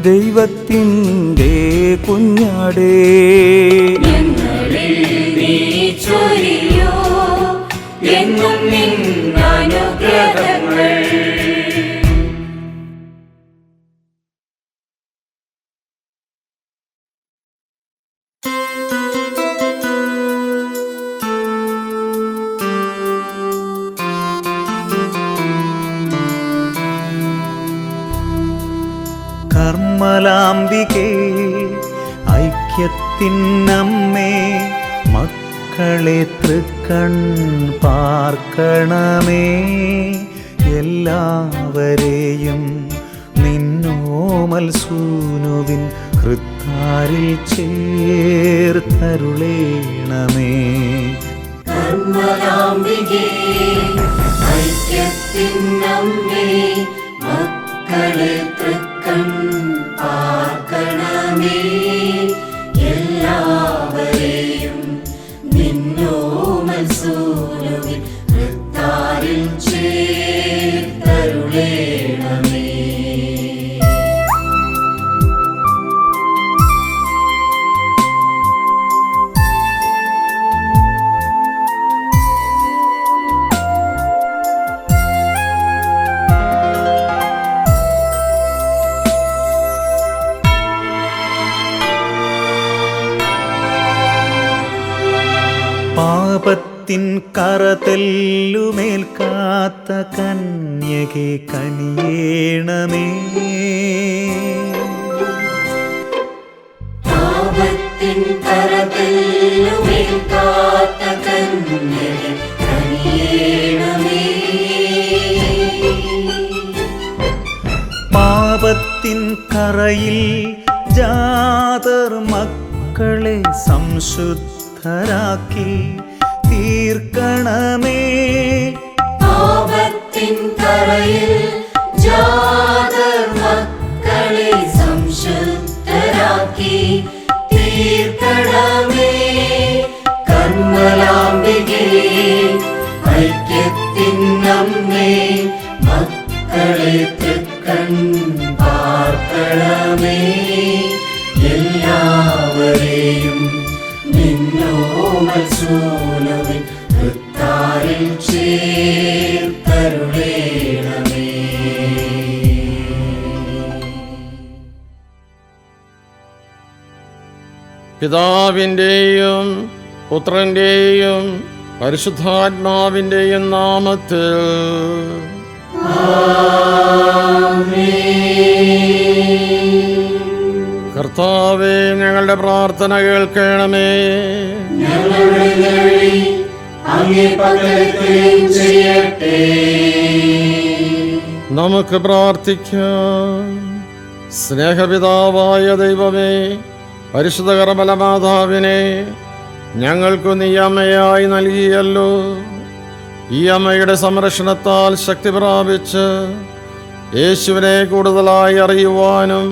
ദൈവത്തിൻ്റെ കുഞ്ഞാടേ. ഞങ്ങളിൽ നീ ചൊരിയൂ എന്നും നിന്നനുഗ്രഹങ്ങൾ. കർമ്മലാംബികേ ഐക്യത്തിനമ്മേ, മക്കളെ തൃക്കൺ പാർക്കണമേ. എല്ലാവരെയും നിന്നോമൽ സൂനുവിൻ ഹൃത്താരിൽ ചേർത്തരുളേണമേ. കർമ്മലാംബികേ ഐക്യത്തിൻ സ്നേഹത്തിനമ്മേ മക്കളെ തൃക്കൺ പാർക്കണമേ. എല്ലാവരെയും നിന്നോമൽ സൂനുവിൻ വൃത്താരിൽ ചേർത്തരുളേണമേ. പാപത്തിൻ കറതെല്ലുമേൽക്കാത്ത കന്യകെ കനിയേണമേ. പാപത്തിൻ കറതെല്ലുമേൽക്കാത്ത കന്യകെ കനിയേണമേ. പാപത്തിൻ കറയിൽ ജാതർ മക്കളെ സംശുദ്ധരാക്കി തീർക്കണമേ. പാപത്തിൻ കറയിൽ ജാതർ മക്കളെ സംശുദ്ധരാക്കി തീർക്കണമേ. കർമ്മലാംബികേ ഐക്യത്തിനമ്മേ മക്കളെ തൃക്കൺ പാർക്കണമേ. എല്ലാവരെയും നിന്നോമൽ സൂനുവിൻ വൃത്താരിൽ ചേർത്തരുളേണമേ. പിതാവിൻ്റെയും പുത്രൻ്റെയും പരിശുദ്ധാത്മാവിൻ്റെയും നാമത്തിൽ കർത്താവേ, ഞങ്ങളുടെ പ്രാർത്ഥന കേൾക്കണമേ. ഞങ്ങളുടെ വഴി അങ്ങേ പകരത്തുകയും ചെയ്യട്ടെ. നമുക്ക് പ്രാർത്ഥിക്കാം. സ്നേഹപിതാവായ ദൈവമേ, പരിശുദ്ധ കർമ്മലമാതാവിനെ ഞങ്ങൾക്ക് നീ അമ്മയായി നൽകിയല്ലോ. ഈ അമ്മയുടെ സംരക്ഷണത്താൽ ശക്തി പ്രാപിച്ച് യേശുവിനെ കൂടുതലായി അറിയുവാനും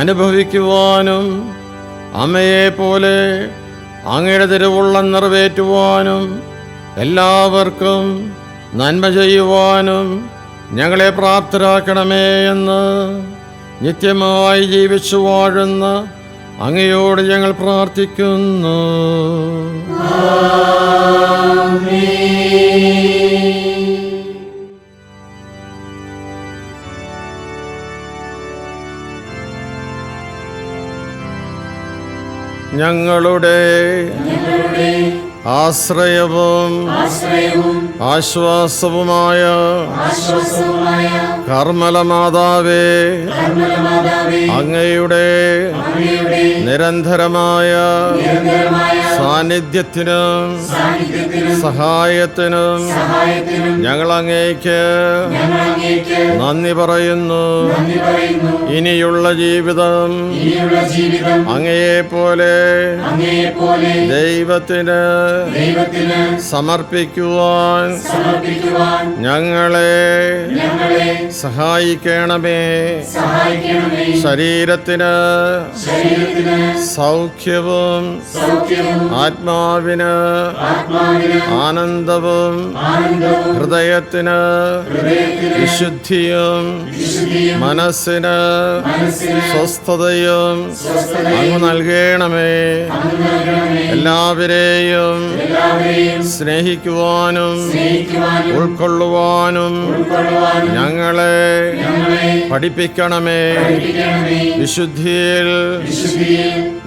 അനുഭവിക്കുവാനും അമ്മയെ പോലെ അങ്ങയുടെ തിരുവുള്ളം നിറവേറ്റുവാനും എല്ലാവർക്കും നന്മ ചെയ്യുവാനും ഞങ്ങളെ പ്രാപ്തരാക്കണമേ എന്ന് നിത്യമായി ജീവിച്ചു വാഴുന്ന അങ്ങയോട് ഞങ്ങൾ പ്രാർത്ഥിക്കുന്നു. ഞങ്ങളുടെ ആശ്രയവും ആശ്വാസവുമായ കർമ്മലമാതാവേ, അങ്ങയുടെ നിരന്തരമായ സാന്നിധ്യത്തിനും സഹായത്തിനും ഞങ്ങൾ അങ്ങേക്ക് നന്ദി പറയുന്നു. ഇനിയുള്ള ജീവിതം അങ്ങയെപ്പോലെ ദൈവത്തിന് സമർപ്പിക്കുവാൻ ഞങ്ങളെ സഹായിക്കണമേ. ശരീരത്തിന് സൗഖ്യവും ആത്മാവിന് ആനന്ദവും ഹൃദയത്തിന് വിശുദ്ധിയും മനസ്സിന് സ്വസ്ഥതയും അങ്ങ് നൽകണമേ. എല്ലാവരെയും സ്നേഹിക്കുവാനും ഉൾക്കൊള്ളുവാനും ഞങ്ങളെ പഠിപ്പിക്കണമേ. വിശുദ്ധിയിൽ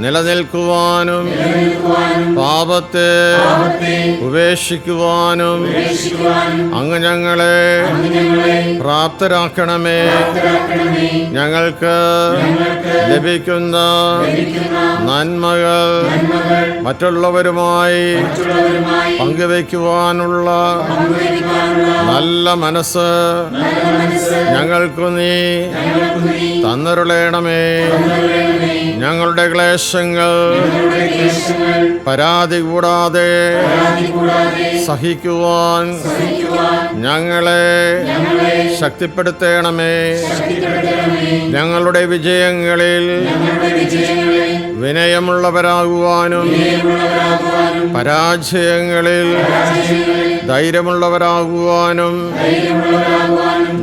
നിലനിൽക്കുവാനും പാപത്തെ ഉപേക്ഷിക്കുവാനും അങ്ങ് ഞങ്ങളെ പ്രാപ്തരാക്കണമേ. ഞങ്ങൾക്ക് ലഭിക്കുന്ന നന്മകൾ മറ്റുള്ളവരുമായി പങ്കുവയ്ക്കുവാനുള്ള നല്ല മനസ്സ് ഞങ്ങൾക്ക് നീ തന്നരുളേണമേ. ഞങ്ങളുടെ ക്ലേശങ്ങൾ പരാതി പരാതി കൂടാതെ സഹിക്കുവാൻ ഞങ്ങളെ ശക്തിപ്പെടുത്തണമേ. ഞങ്ങളുടെ വിജയങ്ങളിൽ വിനയമുള്ളവരാകുവാനും പരാജയങ്ങളിൽ ധൈര്യമുള്ളവരാകുവാനും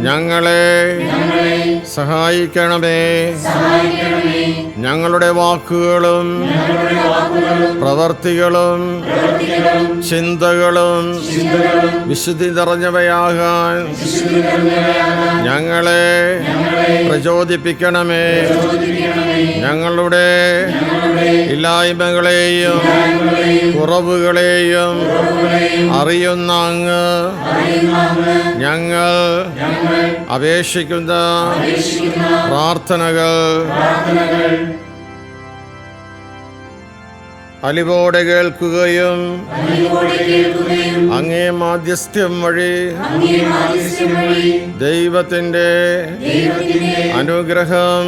ഞങ്ങളെ സഹായിക്കണമേ. ഞങ്ങളുടെ വാക്കുകളും പ്രവർത്തികളും ചിന്തകളും വിശുദ്ധി നിറഞ്ഞവയാകാൻ ഞങ്ങളെ പ്രചോദിപ്പിക്കണമേ. ഞങ്ങളുടെ ഇല്ലായ്മകളെയും കുറവുകളെയും അറിയുന്ന അങ്ങ് ഞങ്ങൾ അപേക്ഷിക്കുന്ന പ്രാർത്ഥനകൾ അലിവോടെ കേൾക്കുകയും അങ്ങേ മാധ്യസ്ഥ്യം വഴി ദൈവത്തിൻ്റെ അനുഗ്രഹം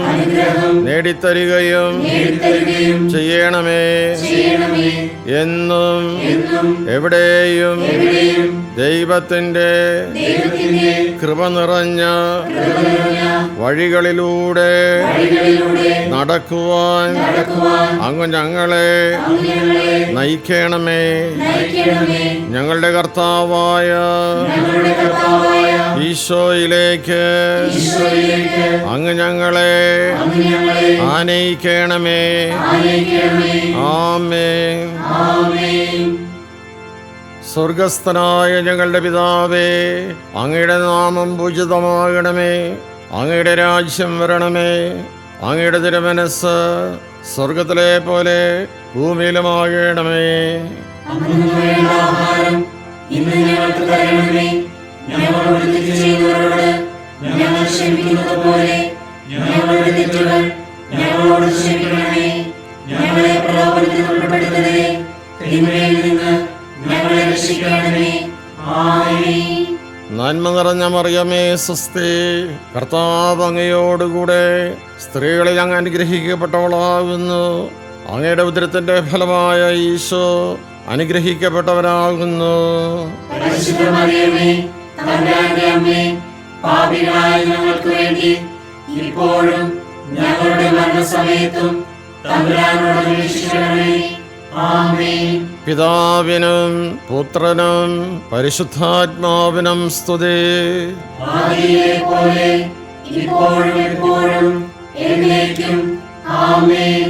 നേടിത്തരികയും ചെയ്യണമേ. എന്നും എവിടെയും ദൈവത്തിൻ്റെ കൃപ നിറഞ്ഞ വഴികളിലൂടെ നടക്കുവാൻ അങ്ങ് ഞങ്ങളെ നയിക്കണമേ. ഞങ്ങളുടെ കർത്താവായ ഈശോയിലേക്ക് അങ്ങ് ഞങ്ങളെ ആനയിക്കണമേ. ആമേൻ. സ്വർഗസ്ഥനായ ഞങ്ങളുടെ പിതാവേ, അങ്ങയുടെ നാമം പൂജിതമാകണമേ. അങ്ങയുടെ രാജ്യം വരണമേ. അങ്ങയുടെ തിരുമനസ്സ് സ്വർഗത്തിലെ പോലെ ഭൂമിയിലുമാകണമേ. ആഹാരം ഇന്ന് ഞങ്ങൾക്ക് തരണമേ. ഞങ്ങളോട് തെറ്റ് ചെയ്തവരോട് ഞങ്ങൾ ക്ഷമിക്കുന്നത് പോലെ ഞങ്ങളുടെ തെറ്റുകൾ ഞങ്ങളോട് ക്ഷമിക്കണമേ. ഞങ്ങളെ പ്രലോഭനത്തിൽ ഉൾപ്പെടുത്തരുതേ, തിന്മയിൽ നിന്ന് ഞങ്ങളെ രക്ഷിക്കണമേ. ആമേൻ. നന്മ നിറഞ്ഞ മറിയമേ, സ്വസ്തി, കർത്താവ് അങ്ങയോടുകൂടെ സ്ത്രീകളിൽ അങ്ങ് അനുഗ്രഹിക്കപ്പെട്ടവളാകുന്നു. അങ്ങയുടെ ഉദരത്തിന്റെ ഫലമായ ഈശോ അനുഗ്രഹിക്കപ്പെട്ടവനാകുന്നു. പരിശുദ്ധ മറിയമേ, തമ്പുരാന്റെ അമ്മേ, പാപികളായ ഞങ്ങൾക്ക് വേണ്ടി ഇപ്പോഴും ഞങ്ങളുടെ മരണസമയത്തും തമ്പുരാനോട് അപേക്ഷിക്കണമേ. ആമേൻ. പിതാവിനും പുത്രനും പരിശുദ്ധാത്മാവിനും സ്തുതി. ആദിയിലെ പോലെ ഇപ്പോഴും എപ്പോഴും എന്നേക്കും. ആമേൻ.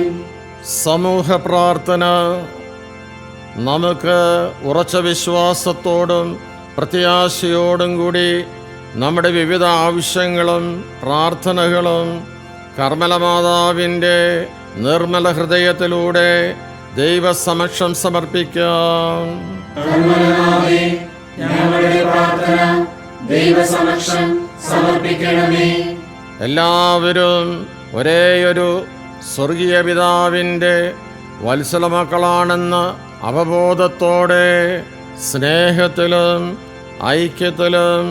സമൂഹ പ്രാർത്ഥന. നമുക്ക് ഉറച്ച വിശ്വാസത്തോടും പ്രത്യാശയോടും കൂടി നമ്മുടെ വിവിധ ആവശ്യങ്ങളും പ്രാർത്ഥനകളും കർമ്മലമാതാവിൻ്റെ നിർമ്മല ഹൃദയത്തിലൂടെ ദൈവസമക്ഷം സമർപ്പിക്കാം. കർമ്മലമാതാവേ, ഞങ്ങളുടെ പ്രാർത്ഥന ദൈവസമക്ഷം സമർപ്പിക്കണമേ. എല്ലാവരും ഒരേയൊരു സ്വർഗീയ പിതാവിൻ്റെ വത്സല മക്കളാണെന്ന അവബോധത്തോടെ സ്നേഹത്തിലും ഐക്യത്തിലും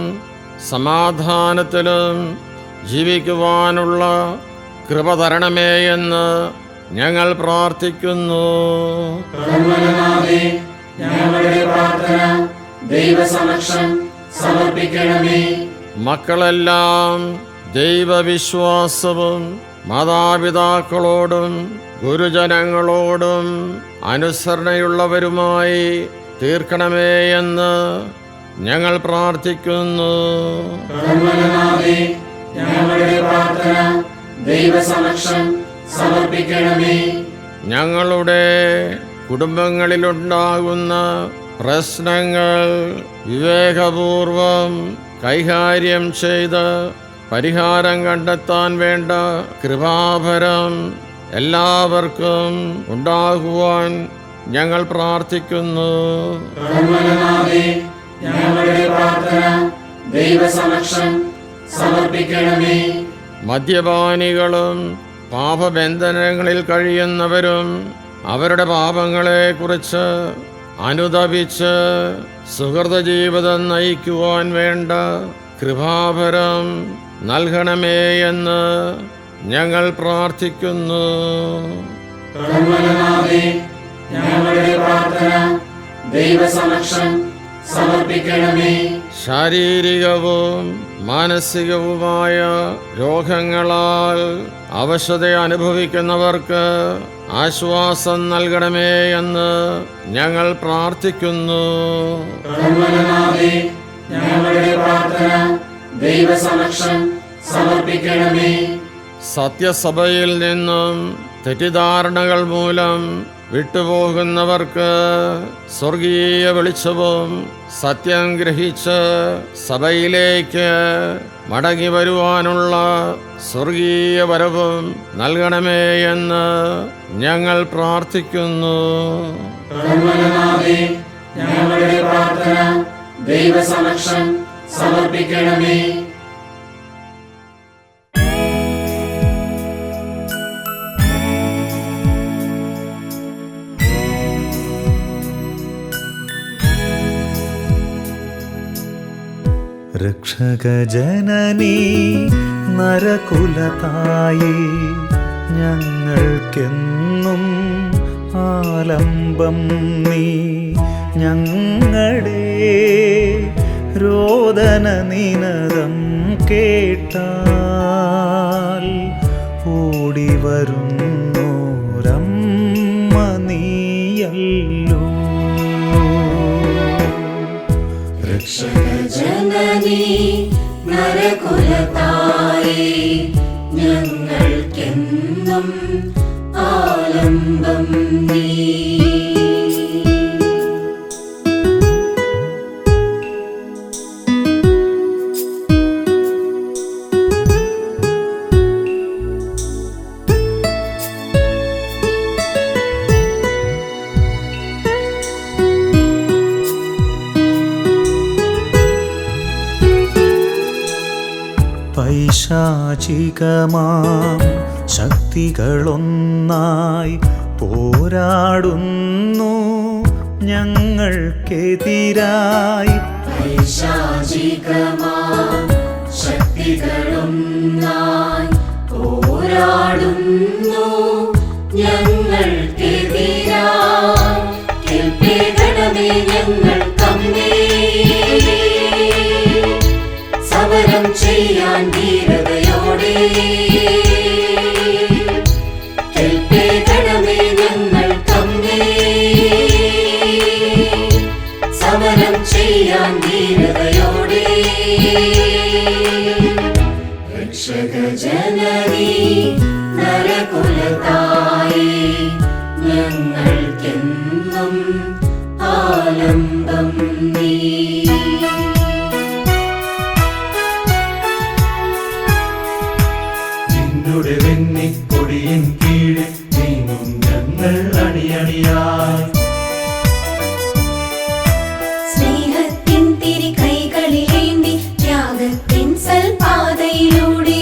സമാധാനത്തിലും ജീവിക്കുവാനുള്ള കൃപ തരണമേ എന്ന് ഞങ്ങൾ പ്രാർത്ഥിക്കുന്നു. കർമ്മലമാതാവേ, ഞങ്ങളുടെ പ്രാർത്ഥന ദൈവസമക്ഷം സമർപ്പിക്കണമേ. മക്കളെല്ലാം ദൈവവിശ്വാസവും മാതാപിതാക്കളോടും ഗുരുജനങ്ങളോടും അനുസരണയുള്ളവരുമായി തീർക്കണമേ എന്ന് ഞങ്ങൾ പ്രാർത്ഥിക്കുന്നു. കർമ്മലമാതാവേ, ഞങ്ങളുടെ പ്രാർത്ഥന ദൈവസമക്ഷം സമർപ്പിക്കണമേ. ഞങ്ങളുടെ കുടുംബങ്ങളിലുണ്ടാകുന്ന പ്രശ്നങ്ങൾ വിവേകപൂർവം കൈകാര്യം ചെയ്ത് പരിഹാരം കണ്ടെത്താൻ വേണ്ട കൃപാഭരം എല്ലാവർക്കും ഉണ്ടാകുവാൻ ഞങ്ങൾ പ്രാർത്ഥിക്കുന്നു. കർമ്മലമാതാവേ, ഞങ്ങളുടെ പ്രാർത്ഥന ദൈവസമക്ഷം സമർപ്പിക്കണമേ. മദ്യപാനികളും പാപബന്ധനങ്ങളിൽ കഴിയുന്നവരും അവരുടെ പാപങ്ങളെക്കുറിച്ച് അനുതപിച്ച് സുഹൃത ജീവിതം നയിക്കുവാൻ വേണ്ട കൃപാഭരം നൽകണമേ എന്ന് ഞങ്ങൾ പ്രാർത്ഥിക്കുന്നു. കർമ്മലമാതാവേ, ഞങ്ങളുടെ പ്രാർത്ഥന ദൈവസമക്ഷം സമർപ്പിക്കണമേ. ശാരീരികവും മാനസികവുമായ രോഗങ്ങളാൽ അവശത അനുഭവിക്കുന്നവർക്ക് ആശ്വാസം നൽകണമേ എന്ന് ഞങ്ങൾ പ്രാർത്ഥിക്കുന്നു. കർമ്മനാഥേ, ഞങ്ങളുടെ പ്രാർത്ഥന ദൈവസമക്ഷം സമർപ്പിക്കണമേ. സത്യസഭയിൽ നിന്നും തെറ്റിദ്ധാരണകൾ മൂലം വിട്ടുപോകുന്നവർക്ക് സ്വർഗീയ വെളിച്ചവും സത്യം ഗ്രഹിച്ച് സഭയിലേക്ക് മടങ്ങി വരുവാനുള്ള സ്വർഗീയ വരവും നൽകണമേ എന്ന് ഞങ്ങൾ പ്രാർത്ഥിക്കുന്നു. കർമ്മനാഥേ, ഞങ്ങളുടെ പ്രാർത്ഥന ദൈവസമക്ഷം സമർപ്പിക്കണമേ. രക്ഷകജനനീ നരകുലതായേ, ഞങ്ങൾക്കെന്നും ആലംബം നീ. ഞങ്ങളുടെ രോദന നിനദം കേട്ടാൽ ഓടിവരുന്നോരമ്മ നീയല്ലോ. രക്ഷകജനനീ നരകുലതായേ, ഞങ്ങൾക്കെന്നും ആലംബം നീ. പൈശാചികമാം ശക്തികളൊന്നായി പോരാടുന്നു ഞങ്ങൾക്കെതിരായി. പൈശാചികമാം ശക്തികളൊന്നായി പോരാടുന്നു ഞങ്ങൾക്കെതിരായി. കേൾപ്പേകണമേ ഞങ്ങൾക്കമ്മേ, സമരം ചെയ്യാൻ ധീരതയോടെ. കേൾപ്പേകണമേ ഞങ്ങൾക്കമ്മേ, സമരം ചെയ്യാൻ ധീരതയോടെ. രക്ഷകജനനീ നരകുലതായേ, ഞങ്ങൾക്കെന്നും ആലംബം നീ. നിന്നുടെ വെണ്ണിക്കൊടിയിൻ കീഴിൽ നീങ്ങും ഞങ്ങൾ അണിയണിയായി. സ്നേഹത്തിൻ തിരി കൈകളിലേന്തി ത്യാഗത്തിൻ സൽപാതയിലൂടെ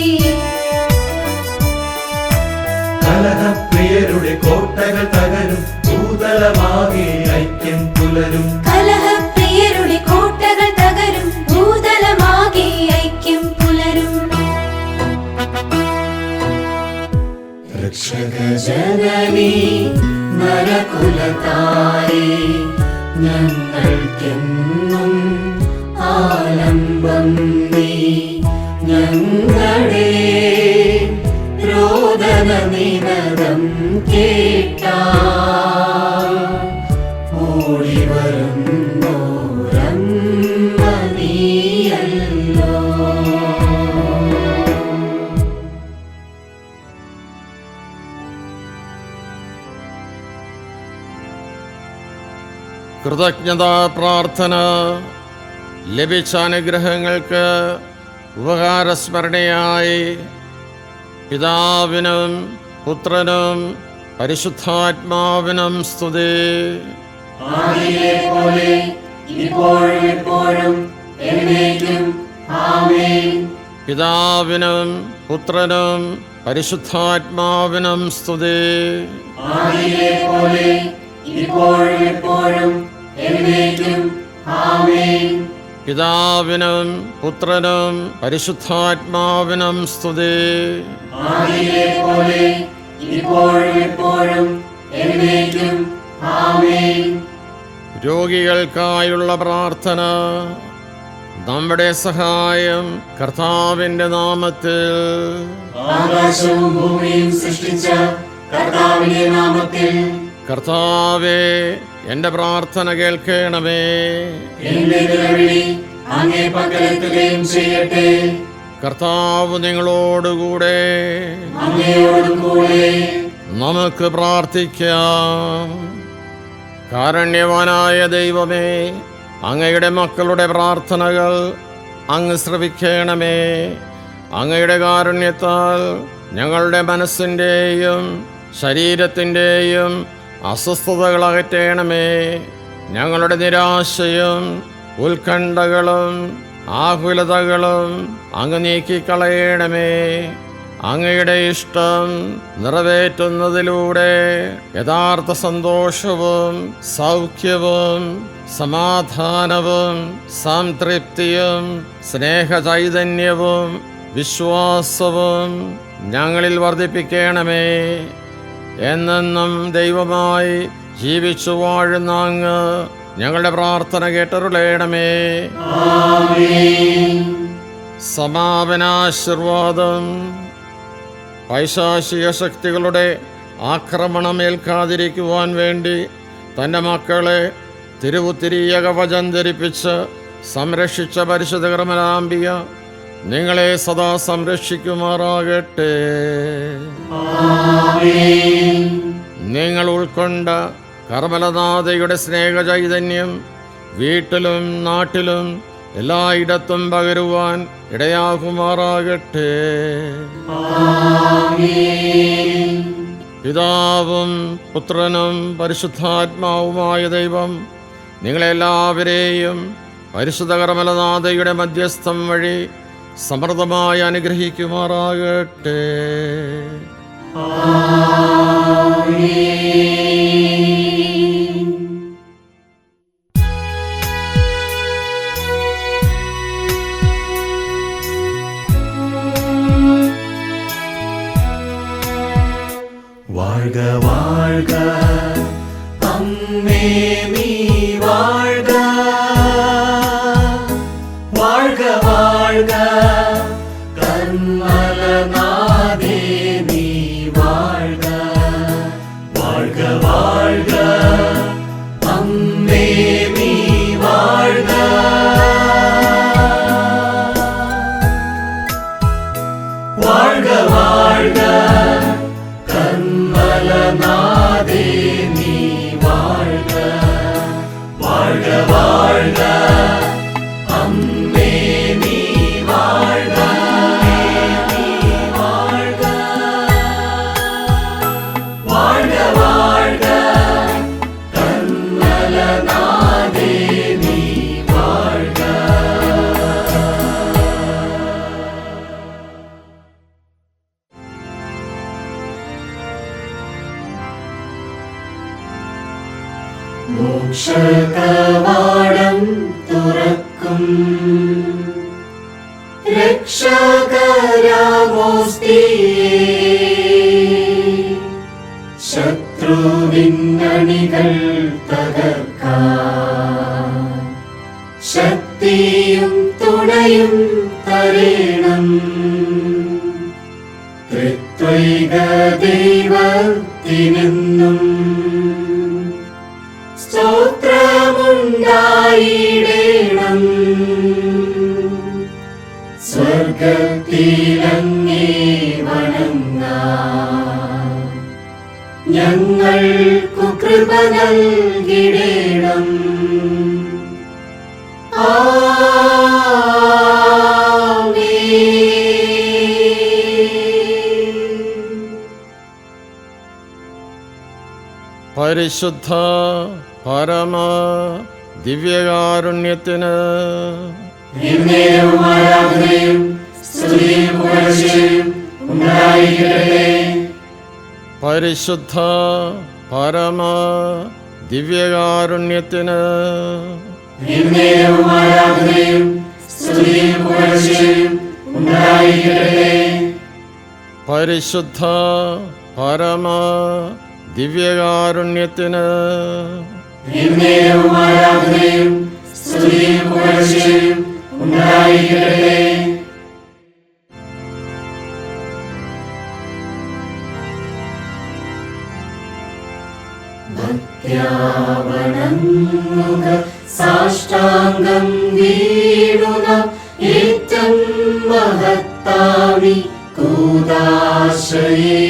കലഹപ്രിയരുടെ കോട്ടകൾ തകരും ഭൂതലമാകെ ഐക്യം പുലരും. കലഹപ്രിയരുടെ കോട്ടകൾ തകരും ഭൂതലമാകെ ഐക്യം പുലരും. രക്ഷകജനനീ നരകുലതായേ, ഞങ്ങൾക്കെന്നും ആലംബം നീ. ഞങ്ങളുടെ രോദന നിനദം കേട്ടാൽ ഓടിവരുന്നോരമ്മ നീയല്ലോ. കൃതജ്ഞതാ പ്രാർത്ഥന. ലഭിച്ച അനുഗ്രഹങ്ങൾക്ക് ഉപകാരസ്മരണയായി പിതാവിനും പുത്രനും പരിശുദ്ധാത്മാവിനും സ്തുതി. ആദിയിലെ പോലെ ഇപ്പോഴും എപ്പോഴും എന്നേക്കും ആമേൻ. പിതാവിനും പുത്രനും പരിശുദ്ധാത്മാവിനും സ്തുതി. ആദിയിലെ പോലെ ഇപ്പോഴും എപ്പോഴും എന്നേക്കും ആമേൻ. പിതാവിനും പുത്രനും പരിശുദ്ധാത്മാവിനും സ്തുതി. ആദിയിലെ പോലെ ഇപ്പോഴും എപ്പോഴും എന്നേക്കും ആമേൻ. രോഗികൾക്കായുള്ള പ്രാർത്ഥന. നമ്മുടെ സഹായം കർത്താവിന്റെ നാമത്തിൽ. ആകാശവും ഭൂമിയും സൃഷ്ടിച്ച കർത്താവിന്റെ നാമത്തിൽ. കർത്താവേ, എന്റെ പ്രാർത്ഥന കേൾക്കണമേ. എന്റെ നിലവിളി അങ്ങേ പക്കലെത്തുകയും ചെയ്യട്ടെ. കർത്താവ് നിങ്ങളോടുകൂടെ. അങ്ങയോടുകൂടെ. നമുക്ക് പ്രാർത്ഥിക്കാം. കാരുണ്യവാനായ ദൈവമേ, അങ്ങയുടെ മക്കളുടെ പ്രാർത്ഥനകൾ അങ്ങ് ശ്രവിക്കണമേ. അങ്ങയുടെ കാരുണ്യത്താൽ ഞങ്ങളുടെ മനസ്സിൻ്റെയും ശരീരത്തിൻ്റെയും അസ്വസ്ഥതകൾ അകറ്റണമേ. ഞങ്ങളുടെ നിരാശയും ഉത്കണ്ഠകളും ആകുലതകളും അങ്ങ് നീക്കിക്കളയണമേ. അങ്ങയുടെ ഇഷ്ടം നിറവേറ്റുന്നതിലൂടെ യഥാർത്ഥ സന്തോഷവും സൗഖ്യവും സമാധാനവും സംതൃപ്തിയും സ്നേഹചൈതന്യവും വിശ്വാസവും ഞങ്ങളിൽ വർദ്ധിപ്പിക്കണമേ. എന്നെന്നും ദൈവമായി ജീവിച്ചു വാഴുന്ന അങ്ങ് ഞങ്ങളുടെ പ്രാർത്ഥന കേട്ടരുളയണമേ. സമാപനാശീർവാദം. പൈശാചിക ശക്തികളുടെ ആക്രമണം ഏൽക്കാതിരിക്കുവാൻ വേണ്ടി തൻ്റെ മക്കളെ തിരുവുത്തിരിയ കവചം ധരിപ്പിച്ച് സംരക്ഷിച്ച പരിശുദ്ധ കർമ്മലാംബിക നിങ്ങളെ സദാ സംരക്ഷിക്കുമാറാകട്ടെ. നിങ്ങൾ ഉൾക്കൊണ്ട കർമ്മലനാഥയുടെ സ്നേഹചൈതന്യം വീട്ടിലും നാട്ടിലും എല്ലായിടത്തും പകരുവാൻ ഇടയാകുമാറാകട്ടെ. പിതാവും പുത്രനും പരിശുദ്ധാത്മാവുമായ ദൈവം നിങ്ങളെല്ലാവരെയും പരിശുദ്ധ കർമ്മലനാഥയുടെ മധ്യസ്ഥം വഴി സമൃദ്ധമായി അനുഗ്രഹിക്കുമാറാകട്ടെ. வாழ்க வாழ்க அம்மே நீ வாழ்க, வாழ்க வாழ்க கர்மலநாதே நீ வாழ்க, வாழ்க வாழ்க அம்மே நீ வாழ்க, வாழ்க வாழ்க கர்மலநாதே நீ வாழ்க, வாழ்க வாழ்க அம்மே நீ வாழ்க, நீ வாழ்க, வாழ்க வாழ்க கர்மலநாதே நீ வாழ்க. മോക്ഷകവാടം തുറക്കും രക്ഷകരാമോസ്തിയേ, ശത്രുവിന്നണികൾ തകർക്കാൻ ശക്തിയും തുണയും തരേണം. ത്രിത്വൈക ദൈവത്തിനെന്നും സ്തോത്രമുണ്ടായിടേണം. സ്വർഗത്തിലങ്ങേ വണങ്ങാൻ ഞങ്ങൾക്കു കൃപ നൽകിടേണം. പരിശുദ്ധ പരമ ദിവ്യകാരുണ്യത്തിന് ആരാധനയും സ്തുതിയും പുകഴ്ചയും ഉണ്ടായിരിക്കട്ടെ. പരിശുദ്ധ പരമ ദിവ്യകാരുണ്യത്തിന് ആരാധനയും സ്തുതിയും പുകഴ്ചയും ഉണ്ടായിരിക്കട്ടെ. പരിശുദ്ധ പരമ ദിവ്യകാരുണ്യത്തിന് എന്നേരവും ആരാധനയും സ്തുതിയും പുകഴ്ചയും ഉണ്ടായിരിക്കട്ടെ. ഭക്ത്യാവണങ്ങുക സാഷ്ടാംഗം വീഴുക ഏറ്റം മഹത്താവി കൂദാശയേ.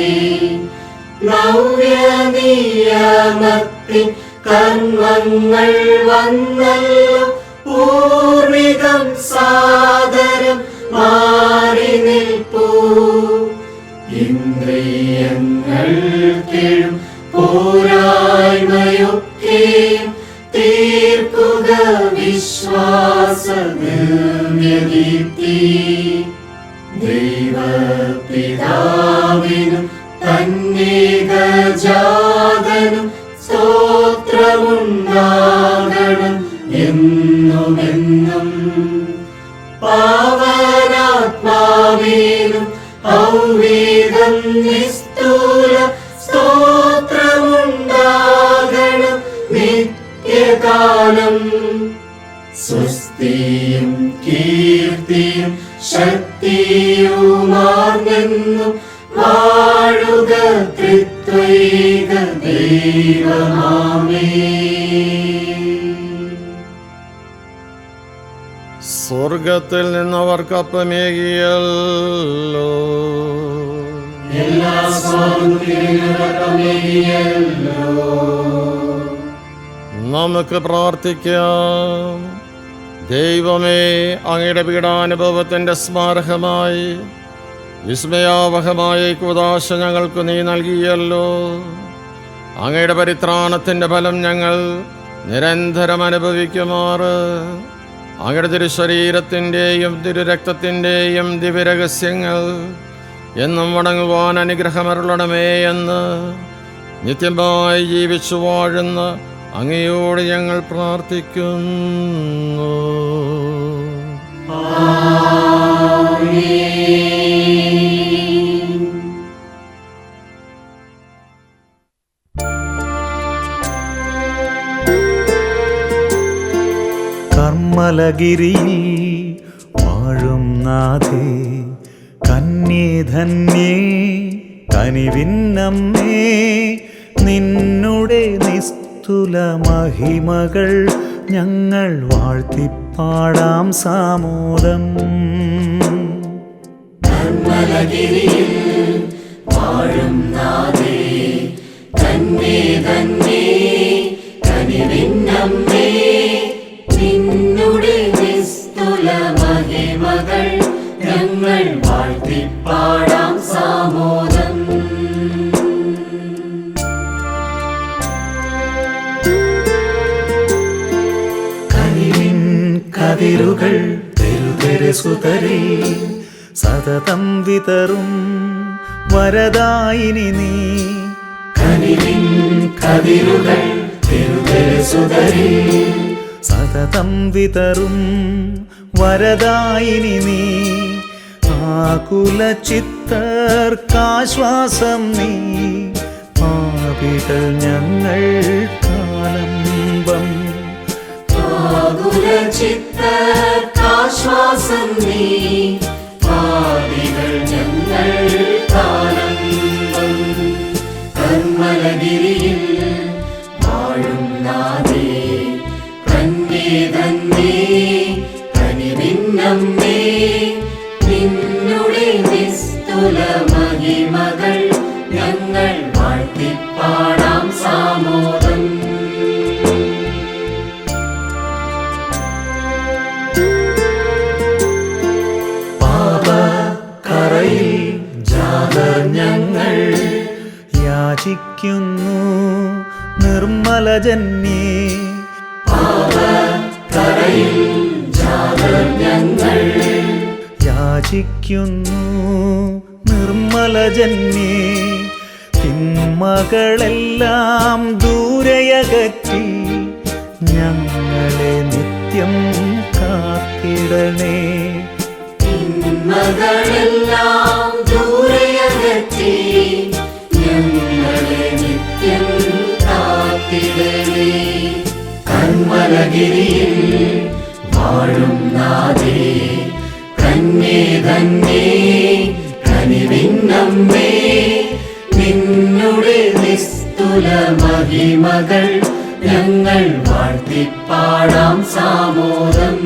നവ്യനിയമത്തിൻ കർമ്മങ്ങൾ വന്നല്ലോ പൂർവികം സാദരം മാറി നിൽപ്പൂ. ഇന്ദ്രിയങ്ങൾ കെഴും പോരായ്മയൊക്കെയും തീർക്കുക വിശ്വാസ ദിവ്യദീപ്തി. ദൈവപിതാവിനും തന്നേകജാതനും സ്തോത്രമുണ്ടാകണം എന്നുമെന്നും. പാവനാത്മാവിനും ഔവേദം നിസ്തൂല സ്തോത്രമുണ്ടാകണം നിത്യകാലം. സ്വസ്തിയും കീർത്തിയും ശക്തിയുമാർന്നെന്നും വാഴുക ത്രിത്വൈക ദൈവമാമേൻ. സ്വർഗത്തിൽ നിന്നവർക്കപ്പമേകിയല്ലോ, എല്ലാ സ്വാതന്ത്ര്യങ്ങൾക്കുമേകിയല്ലോ. നമുക്ക് പ്രാർത്ഥിക്കാം. ദൈവമേ, അങ്ങയുടെ പീഡാനുഭവത്തിൻ്റെ സ്മാരകമായി വിസ്മയാവഹമായ കുദാശ ഞങ്ങൾക്ക് നീ നൽകിയല്ലോ. അങ്ങയുടെ പരിത്രാണത്തിൻ്റെ ഫലം ഞങ്ങൾ നിരന്തരം അനുഭവിക്കുമാറ് അങ്ങയുടെ തിരുശരീരത്തിൻ്റെയും തിരുരക്തത്തിൻ്റെയും ദിവ്യരഹസ്യങ്ങൾ എന്നും വണങ്ങുവാൻ അനുഗ്രഹമരുളണമേ എന്ന് നിത്യമായി ജീവിച്ചു വാഴുന്ന അങ്ങയോട് ഞങ്ങൾ പ്രാർത്ഥിക്കുന്നു. കർമ്മലഗിരിയിൽ വാഴും നാഥേ, കന്യേ ധന്യേ കനിവിന്നമ്മേ, നിന്നുടെ നിസ്തുല മഹിമകൾ ഞങ്ങൾ വാഴ്ത്തിപ്പാടാം സാമോദം. കർമ്മലഗിരിയിൽ വാഴും നാഥേ, കന്യേ ധന്യേ കനിവിന്നമ്മേ, നിന്നുടെ നിസ്തുല മഹിമകൾ ഞങ്ങൾ വാഴ്ത്തിപ്പാടാം സാമോദം. കനിവിൻ കതിരുകൾ തെരുതെരസുതരേ, സതതം വിതറും വരദായിനി നീ. കനിവിൻ കതിരുകൾ തെരുതെരസുതരേ, സതതം വിതറും വരദായിനി നീ. ആകുല ചിത്തർക്കാശ്വാസം നീ, പാപികൾ ഞങ്ങൾക്കാലംബം. ആകുല ചിത്തർക്കാശ്വാസം നീ, പാപികൾ ഞങ്ങൾക്കാലംബം. കർമ്മലഗിരിയിൽ വാഴും നാഥേ, കന്യേ ധന്യേ കനിവിന്നമ്മേ, നിന്നുടെ നിസ്തുല മഹിമകൾ ഞങ്ങൾ വാഴ്ത്തിപ്പാടാം സാമോദം. പാപക്കറയിൽ ജാതർ ഞങ്ങൾ യാചിക്കുന്നു നിർമ്മലജന്യേ. പാപക്കറയിൽ ജാതർ ഞങ്ങൾ യാചിക്കുന്നു നിർമ്മലജന്യേ. തിന്മകളെല്ലാം ദൂരയകറ്റി ഞങ്ങളെ നിത്യം കാത്തിടണേ. തിന്മകളെല്ലാം ദൂരയകറ്റി ഞങ്ങളെ നിത്യം കാത്തിടണേ. ഉന്നതഗിരിയിൽ വാഴും നാഥേ, കന്യേ ധന്യേ കനിവിന്നമ്മേ, നിന്നുടെ നിസ്തുല മഹിമകൾ ഞങ്ങൾ വാഴ്ത്തിപ്പാടാം സാമോദം.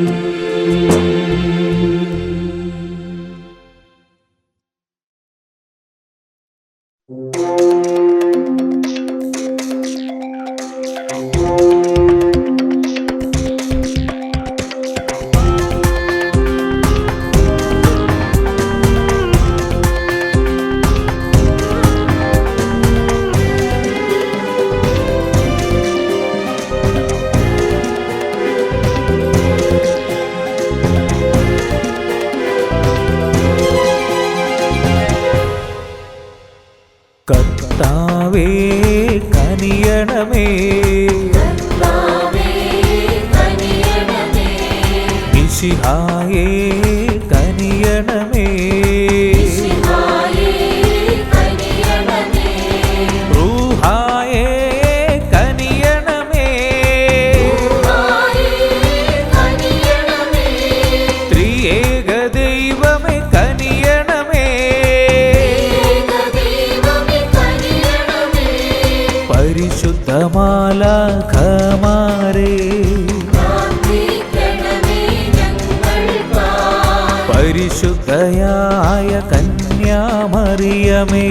കർത്താവേ കനിയണമേ, മിശിഹായേ കനിയണമേ, റൂഹായേ കനിയണമേ, ത്രിയേക ദൈവമേ കനിയണമേ, പരിശുദ്ധമാലാഖമാരേ പരിശുദ്ധയായ കന്യാമറിയമേ,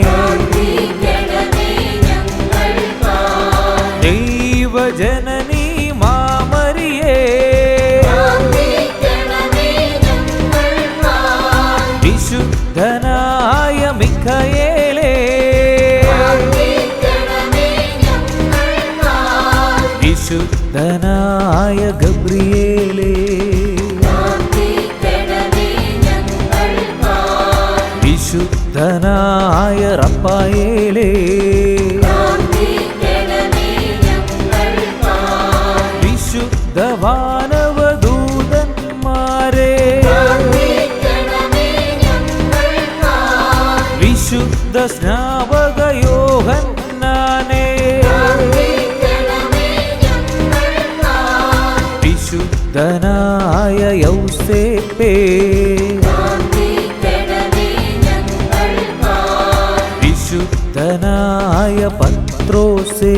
ദൈവജനനീ മാമരിയേ, വിശുദ്ധനായ മിഖായേലേ, വിശുദ്ധനായ ഗബ്രിയേലേ, വിശുദ്ധനായ റഫായേലേ, വിശുദ്ധ വാനവദൂതന്മാരേ, വിശുദ്ധ സ്നാപക യോഹന്നാനേ, വിശുദ്ധനായ യൗസേപ്പേ, വിശുദ്ധനായ പത്രോസേ,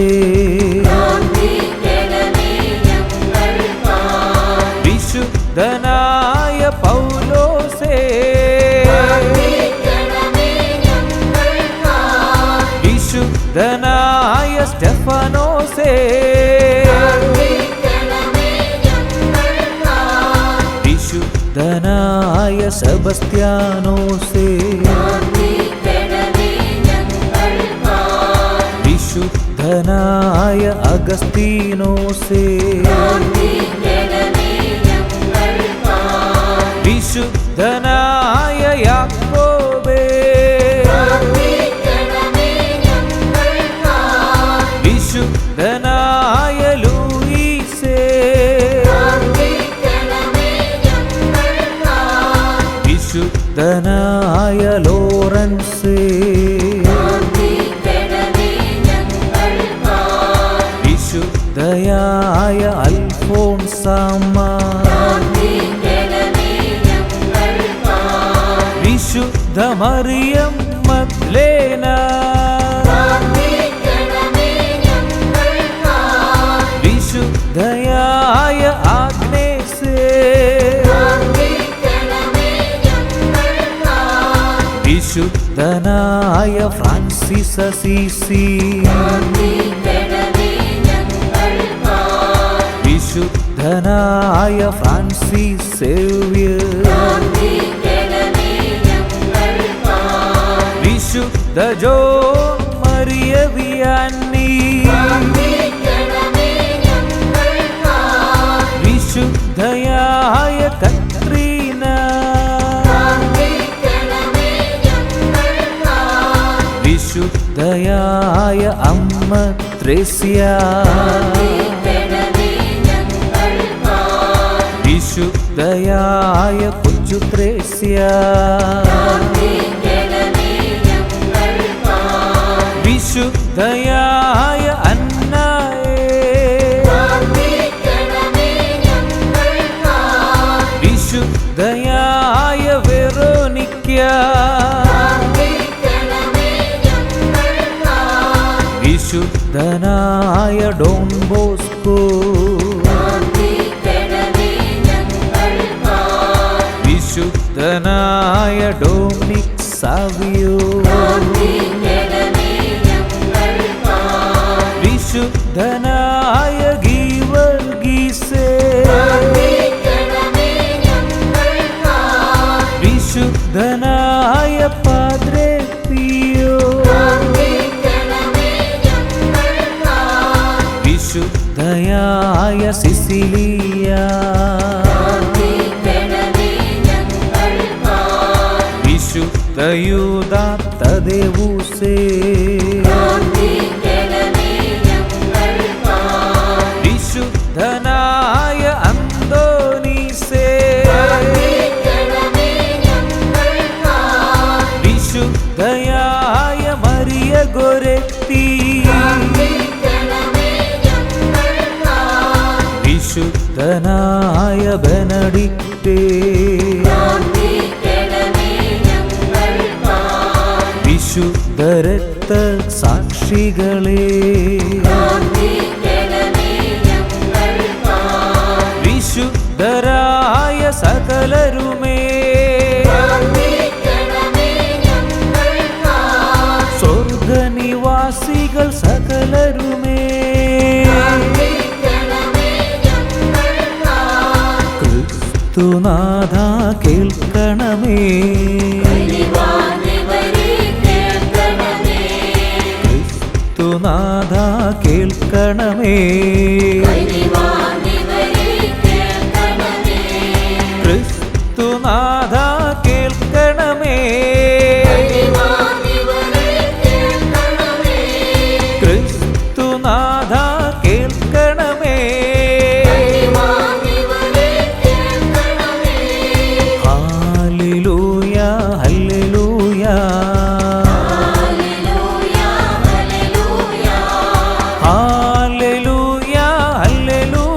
വിശുദ്ധനായ പൗലോസേ, വിശുദ്ധനായ സ്റ്റെഫാനോസേ, വിശുദ്ധനായ സെബസ്ത്യാനോസേ, വിശുദ്ധനായ അഗസ്തീനോസേ, വിശുദ്ധനായ യാക്കോബേ, വിശുദ്ധനായ ലൂയിസേ, വിശുദ്ധനായ ലോറൻസേ, വിശുദ്ധയായ അൽഫോൻസാമ്മ, വിശുദ്ധ മറിയം മഗ്ദലേന, വിശുദ്ധയായ ആഗ്നേസേ, വിശുദ്ധനായ ഫ്രാൻസിസ് അസീസി, വിശുദ്ധനായ ഫ്രാൻസിസ് സേവ്യർ, വിശുദ്ധ ജോൺ മരിയ വിയാനി, വിശുദ്ധയായ കത്രീന, വിശുദ്ധയായ അമ്മ ത്രേസ്യ, വിശുദ്ധയായ കൊച്ചു ത്രേസ്യ, വിശുദ്ധയായ അന്നായേ, സാവിയോ വിശുദ്ധനായ ഗീവർഗീസേ വിശുദ്ധനായ പാദ്രേ പിയോ വിശുദ്ധയായ സിസിലിയ വിശുദ്ധയൂദ തദേവൂസേ വിശുദ്ധനായ അന്തോനീസേ വിശുദ്ധയായ മറിയ ഗോരെത്തി വിശുദ്ധനായ ബെനഡിക്റ്റേ വിശുദ്ധരക്ത സാക്ഷികളെ വിശുദ്ധരായ സകലരുമേ സ്വർഗനിവാസികൾ സകലരുമേ ക്രിസ്തുനാഥ കേൾക്കണമേ ക്രിസ്തുനാഥ കേൾക്കണമേ ക്രിസ്തുനാഥ കേൾക്കണമേ ക്രിസ്തുനാഥ കേൾക്കണമേ ഹല്ലേലൂയ ഹല്ലേലൂയ ഹല്ലേലൂയ ഹല്ലേലൂയ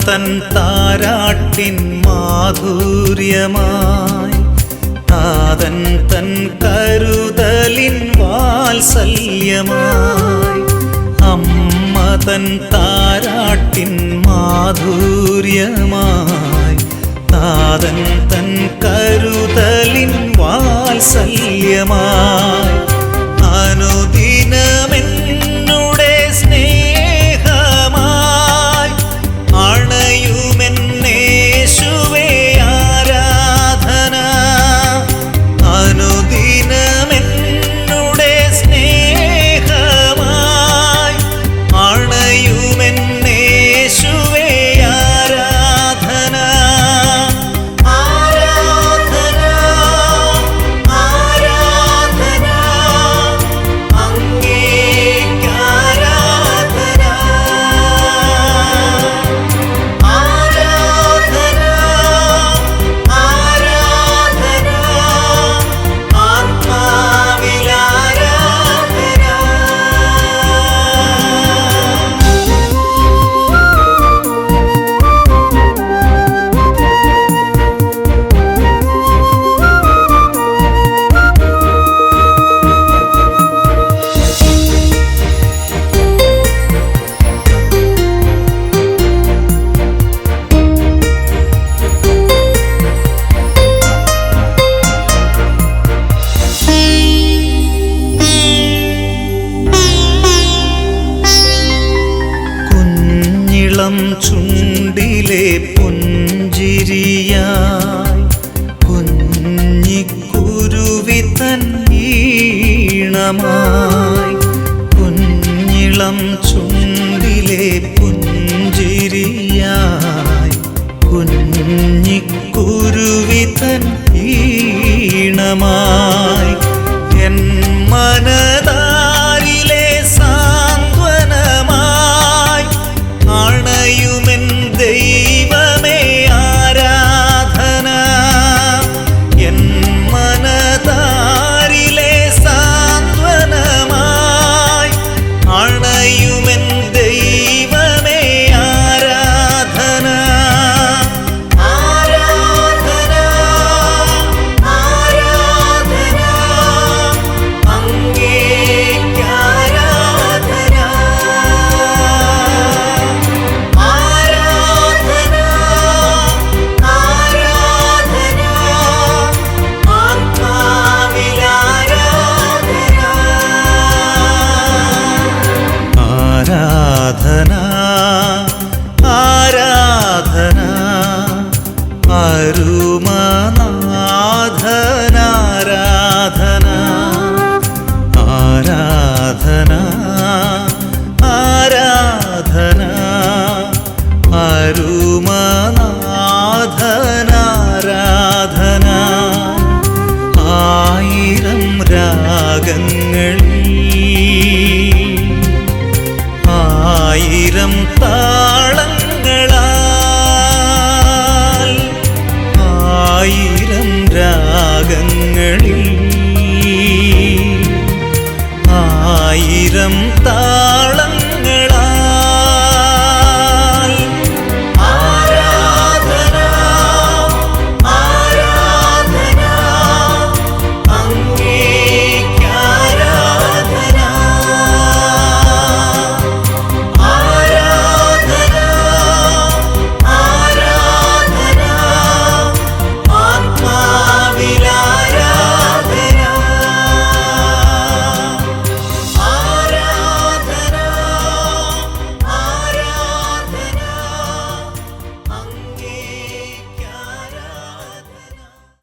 തൻ താരാട്ടിൻ മാധുര്യമായി താതൻ തൻ കരുതലിൻ വാത്സല്യമായി അമ്മ തൻ താരാട്ടിൻ മാധുര്യമായി താതൻ തൻ കരുതലിൻ വാത്സല്യമായി അനുദിനമെന്നുടെ സ്നേഹമായി അണയുമെന്നേശുവേ ആരാധന അനുദിനമെന്നുടെ സ്നേഹമായി അണയുമെന്നേശുവേ ആരാധന ആരാധന ആരാധന അങ്ങേക്കാരാധന ആരാധന ആരാധന കുഞ്ഞിളം ചുണ്ടിലെ പുഞ്ചിരിയായി കുഞ്ഞിക്കുരുവി തൻ ഈണമായി കുഞ്ഞിളം ചുണ്ടിലെ പുഞ്ചിരിയായി കുഞ്ഞിക്കുരുവി തൻ ഈണമായി എൻ മനതാരിലെ സാന്ത്വനമായി അണയുമെൻ ദൈവമേ ആരാധന എൻ മനതാരിലെ സാന്ത്വനമായി അണയുമെൻ ദൈവമേ ആരാധന ആരാധന ആരാധന അങ്ങേക്കാരാധന ആരാധന ആരാധന ആത്മാവിലാരാധന ആരാധന ആരാധന അരുമനാഥനാരാധന ആരാധന ആരാധന അരുമനാഥനാരാധന ആയിരം രാഗങ്ങളിൽ ആയിരം താളങ്ങളാൽ ആയിരം രാഗങ്ങൾ